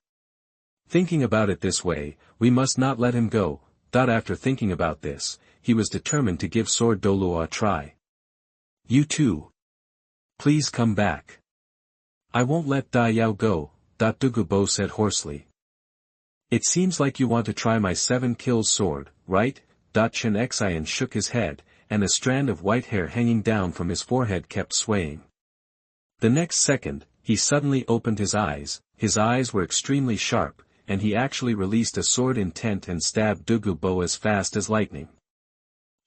Thinking about it this way, we must not let him go. After thinking about this, he was determined to give sword Douluo a try. You too. Please come back. I won't let Dai Yao go, Dugu Bo said hoarsely. It seems like you want to try my 7-kills sword, right? Chen Xin shook his head, and a strand of white hair hanging down from his forehead kept swaying. The next second, he suddenly opened his eyes were extremely sharp, and he actually released a sword intent and stabbed Dugu Bo as fast as lightning.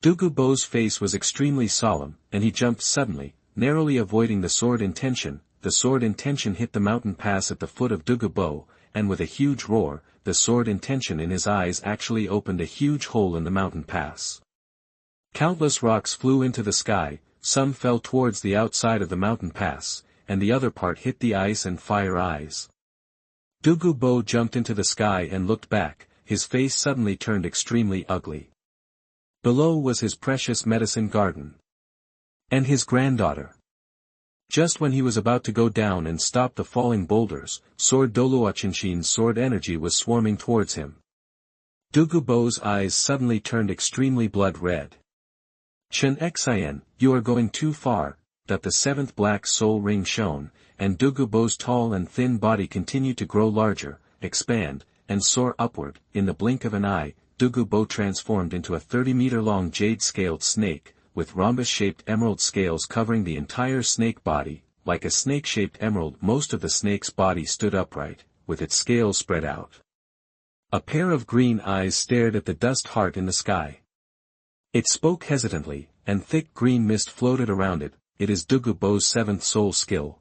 Dugu Bo's face was extremely solemn, and he jumped suddenly, narrowly avoiding the sword intention. The sword intention hit the mountain pass at the foot of Dugu Bo, and with a huge roar, the sword intention in his eyes actually opened a huge hole in the mountain pass. Countless rocks flew into the sky, some fell towards the outside of the mountain pass, and the other part hit the ice and fire eyes. Dugu Bo jumped into the sky and looked back, his face suddenly turned extremely ugly. Below was his precious medicine garden. And his granddaughter. Just when he was about to go down and stop the falling boulders, sword Douluo Qinshin's sword energy was swarming towards him. Dugu Bo's eyes suddenly turned extremely blood red. Chen Xin, you are going too far. The 7th black soul ring shone, and Dugu Bo's tall and thin body continued to grow larger, expand, and soar upward. In the blink of an eye, Dugu Bo transformed into a 30-meter-long jade-scaled snake, with rhombus-shaped emerald scales covering the entire snake body. Like a snake-shaped emerald, most of the snake's body stood upright, with its scales spread out. A pair of green eyes stared at the dust heart in the sky. It spoke hesitantly, and thick green mist floated around it. It is Dugu Bo's 7th soul skill.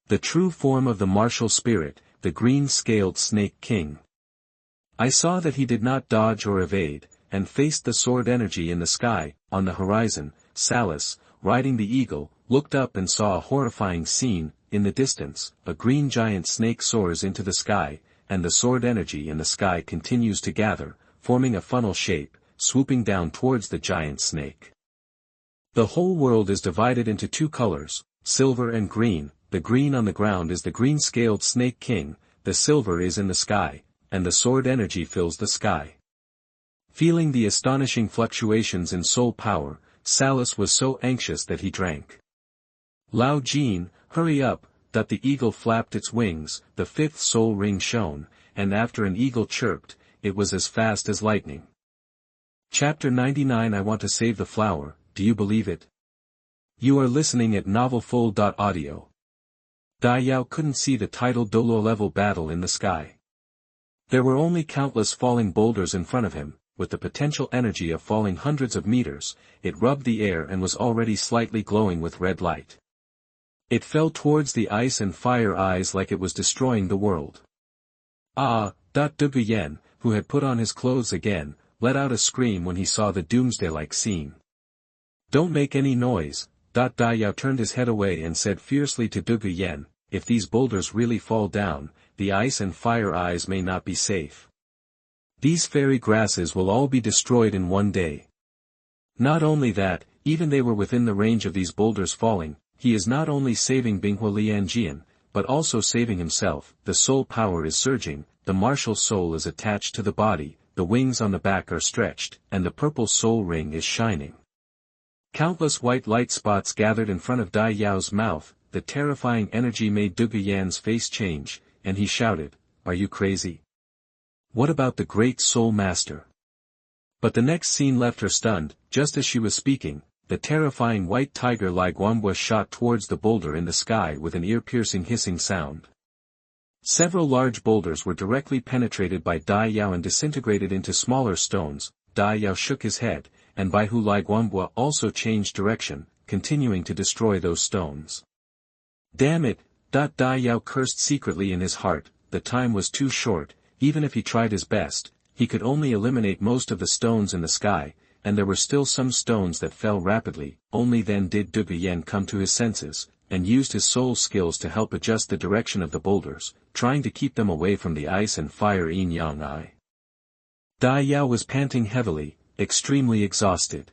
The true form of the martial spirit, the green-scaled snake king. I saw that he did not dodge or evade, and faced the sword energy in the sky. On the horizon, Salus, riding the eagle, looked up and saw a horrifying scene. In the distance, a green giant snake soars into the sky, and the sword energy in the sky continues to gather, forming a funnel shape, swooping down towards the giant snake. The whole world is divided into 2 colors, silver and green. The green on the ground is the green-scaled snake king, the silver is in the sky, and the sword energy fills the sky. Feeling the astonishing fluctuations in soul power, Salus was so anxious that he drank. Lao Jin, hurry up, the eagle flapped its wings, the 5th soul ring shone, and after an eagle chirped, it was as fast as lightning. Chapter 99 I want to save the flower, do you believe it? You are listening at novelfull.audio. Dai Yao couldn't see the tidal Douluo level battle in the sky. There were only countless falling boulders in front of him, with the potential energy of falling hundreds of meters. It rubbed the air and was already slightly glowing with red light. It fell towards the ice and fire eyes like it was destroying the world. Dugu, who had put on his clothes again, let out a scream when he saw the doomsday-like scene. Don't make any noise. Dai Yao turned his head away and said fiercely to Dugu, if these boulders really fall down, the ice and fire eyes may not be safe. These fairy grasses will all be destroyed in one day. Not only that, even they were within the range of these boulders falling, he is not only saving Binghua Lianjian, but also saving himself. The soul power is surging, the martial soul is attached to the body, the wings on the back are stretched, and the purple soul ring is shining. Countless white light spots gathered in front of Dai Yao's mouth. The terrifying energy made Dugu face change, and he shouted, "Are you crazy? What about the great soul master?" But the next scene left her stunned. Just as she was speaking, the terrifying white tiger Lai Guanbua shot towards the boulder in the sky with an ear-piercing hissing sound. Several large boulders were directly penetrated by Dai Yao and disintegrated into smaller stones. Dai Yao shook his head, and Bai Hu Lai Guanbua also changed direction, continuing to destroy those stones. Damn it! Dai Yao cursed secretly in his heart. The time was too short. Even if he tried his best, he could only eliminate most of the stones in the sky, and there were still some stones that fell rapidly. Only then did Dugu come to his senses, and used his soul skills to help adjust the direction of the boulders, trying to keep them away from the ice and fire yin-yang eye. Dai Yao was panting heavily, extremely exhausted.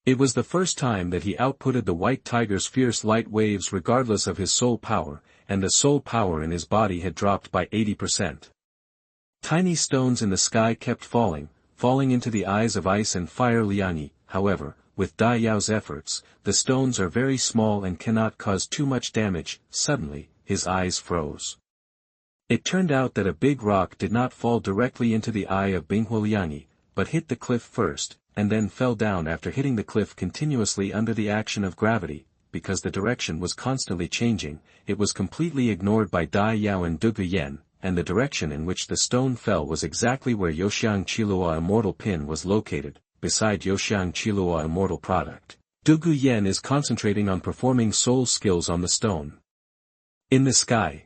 It was the first time that he outputted the white tiger's fierce light waves regardless of his soul power, and the soul power in his body had dropped by 80%. Tiny stones in the sky kept falling into the eyes of ice and fire Lianyi. However, with Dai Yao's efforts, the stones are very small and cannot cause too much damage. Suddenly, his eyes froze. It turned out that a big rock did not fall directly into the eye of Binghua Lianyi, but hit the cliff first, and then fell down after hitting the cliff continuously under the action of gravity. Because the direction was constantly changing, it was completely ignored by Dai Yao and Dugu, and the direction in which the stone fell was exactly where Youxiang Qilua Immortal Pin was located. Beside Youxiang Qilua Immortal Product, Dugu is concentrating on performing soul skills on the stone. In the sky.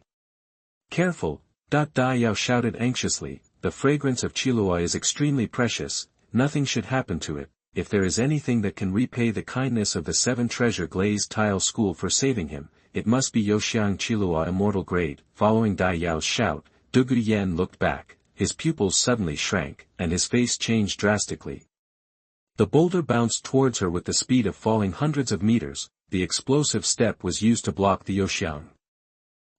Careful! Dai Yao shouted anxiously, the fragrance of Qilua is extremely precious, nothing should happen to it. If there is anything that can repay the kindness of the 7 treasure Glaze tile school for saving him, it must be Youxiang Qilua Immortal Grade. Following Dai Yao's shout, Dugu looked back, his pupils suddenly shrank, and his face changed drastically. The boulder bounced towards her with the speed of falling hundreds of meters. The explosive step was used to block the Youxiang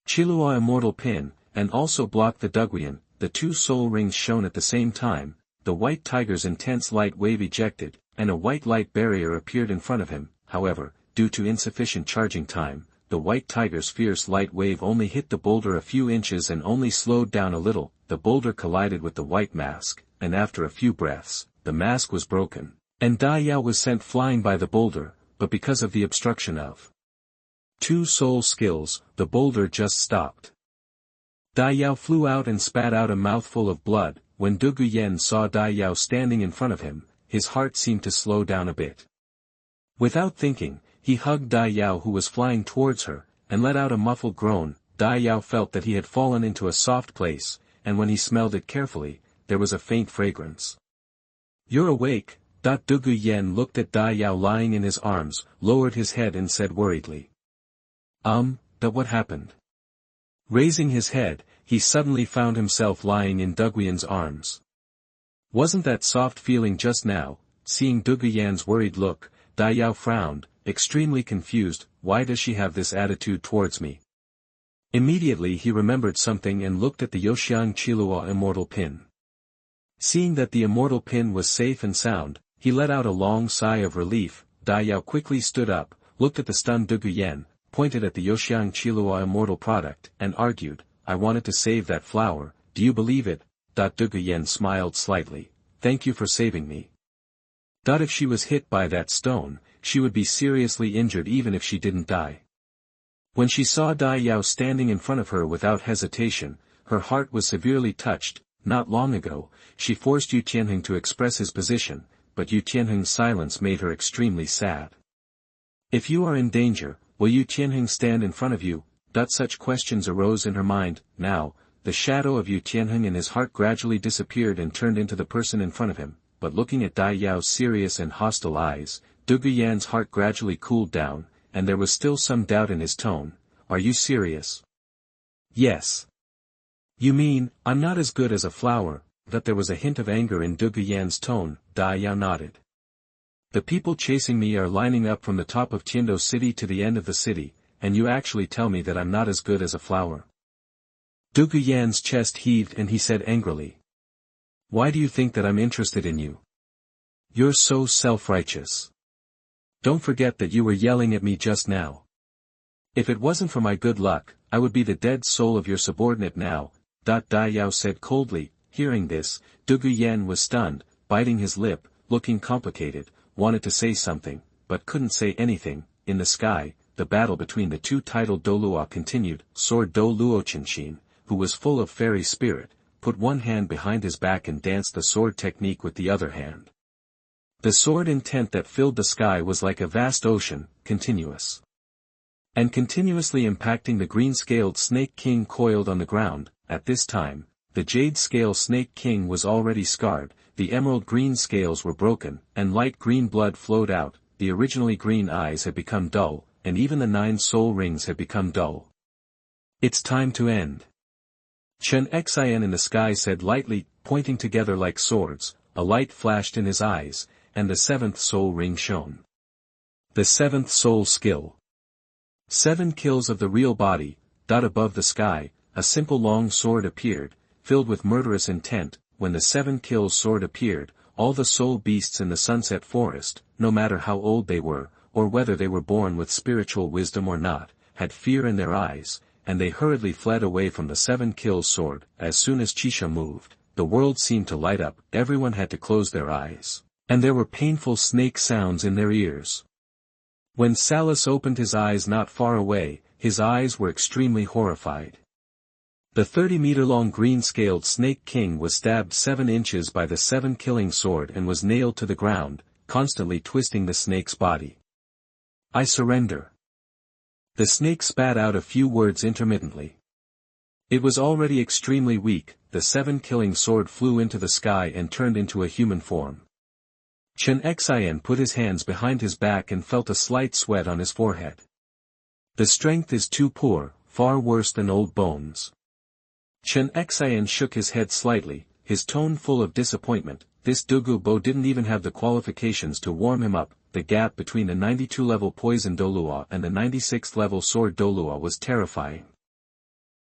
Qilua Immortal Pin, and also block the Duguian. The 2 soul rings shone at the same time. The white tiger's intense light wave ejected, and a white light barrier appeared in front of him. However, due to insufficient charging time, the white tiger's fierce light wave only hit the boulder a few inches and only slowed down a little. The boulder collided with the white mask, and after a few breaths, the mask was broken, and Dai Yao was sent flying by the boulder, but because of the obstruction of 2 soul skills, the boulder just stopped. Dai Yao flew out and spat out a mouthful of blood. When Dugu saw Dai Yao standing in front of him, his heart seemed to slow down a bit. Without thinking, he hugged Dai Yao who was flying towards her, and let out a muffled groan. Dai Yao felt that he had fallen into a soft place, and when he smelled it carefully, there was a faint fragrance. "You're awake." Dugu looked at Dai Yao lying in his arms, lowered his head and said worriedly. What happened?" Raising his head, he suddenly found himself lying in Duguyan's arms. "Wasn't that soft feeling just now?" Seeing Duguyan's worried look, Dai Yao frowned, extremely confused. Why does she have this attitude towards me? Immediately he remembered something and looked at the Youxiang Qilua Immortal Pin. Seeing that the Immortal Pin was safe and sound, he let out a long sigh of relief. Dai Yao quickly stood up, looked at the stunned Dugu, pointed at the Youxiang Qilua Immortal Product, and argued, "I wanted to save that flower, do you believe it?" Dugu smiled slightly, "Thank you for saving me." If she was hit by that stone, she would be seriously injured even if she didn't die. When she saw Dai Yao standing in front of her without hesitation, her heart was severely touched. Not long ago, she forced Yu Tianheng to express his position, but Yu Tianheng's silence made her extremely sad. If you are in danger, will Yu Tianheng stand in front of you? Such questions arose in her mind. Now, the shadow of Yu Tianheng in his heart gradually disappeared and turned into the person in front of him, but looking at Dai Yao's serious and hostile eyes, Dugu Yan's heart gradually cooled down, and there was still some doubt in his tone. Are you serious? Yes. You mean, I'm not as good as a flower? There was a hint of anger in Dugu Yan's tone. Dai Yao nodded. The people chasing me are lining up from the top of Tiando City to the end of the city, and you actually tell me that I'm not as good as a flower? Dugu Yan's chest heaved and he said angrily. Why do you think that I'm interested in you? You're so self-righteous. Don't forget that you were yelling at me just now. If it wasn't for my good luck, I would be the dead soul of your subordinate now. Dai Yao said coldly. Hearing this, Dugu Yan was stunned, biting his lip, looking complicated, wanted to say something, but couldn't say anything. In the sky, the battle between the two titled Douluo continued. Sword Douluo Continent, who was full of fairy spirit, put one hand behind his back and danced the sword technique with the other hand. The sword intent that filled the sky was like a vast ocean, continuous. And continuously impacting the green-scaled Snake King coiled on the ground. At this time, the jade-scale Snake King was already scarred, the emerald green scales were broken, and light green blood flowed out, the originally green eyes had become dull, and even the 9 soul rings had become dull. It's time to end. Chen Xian in the sky said lightly, pointing together like swords. A light flashed in his eyes, and the 7th soul ring shone. The 7th soul skill. 7 kills of the real body. Above the sky, a simple long sword appeared, filled with murderous intent. When the 7 kills sword appeared, all the soul beasts in the sunset forest, no matter how old they were, or whether they were born with spiritual wisdom or not, had fear in their eyes, and they hurriedly fled away from the 7 kills sword. As soon as Qisha moved, the world seemed to light up, everyone had to close their eyes, and there were painful snake sounds in their ears. When Salus opened his eyes not far away, his eyes were extremely horrified. The 30-meter-long green-scaled Snake King was stabbed 7 inches by the 7 killing sword and was nailed to the ground, constantly twisting the snake's body. I surrender. The snake spat out a few words intermittently. It was already extremely weak. The 7 killing sword flew into the sky and turned into a human form. Chen Xian put his hands behind his back and felt a slight sweat on his forehead. The strength is too poor, far worse than old bones. Chen Xian shook his head slightly, his tone full of disappointment. This Dugu Bo didn't even have the qualifications to warm him up. The gap between the 92-level poison Douluo and the 96th-level sword Douluo was terrifying.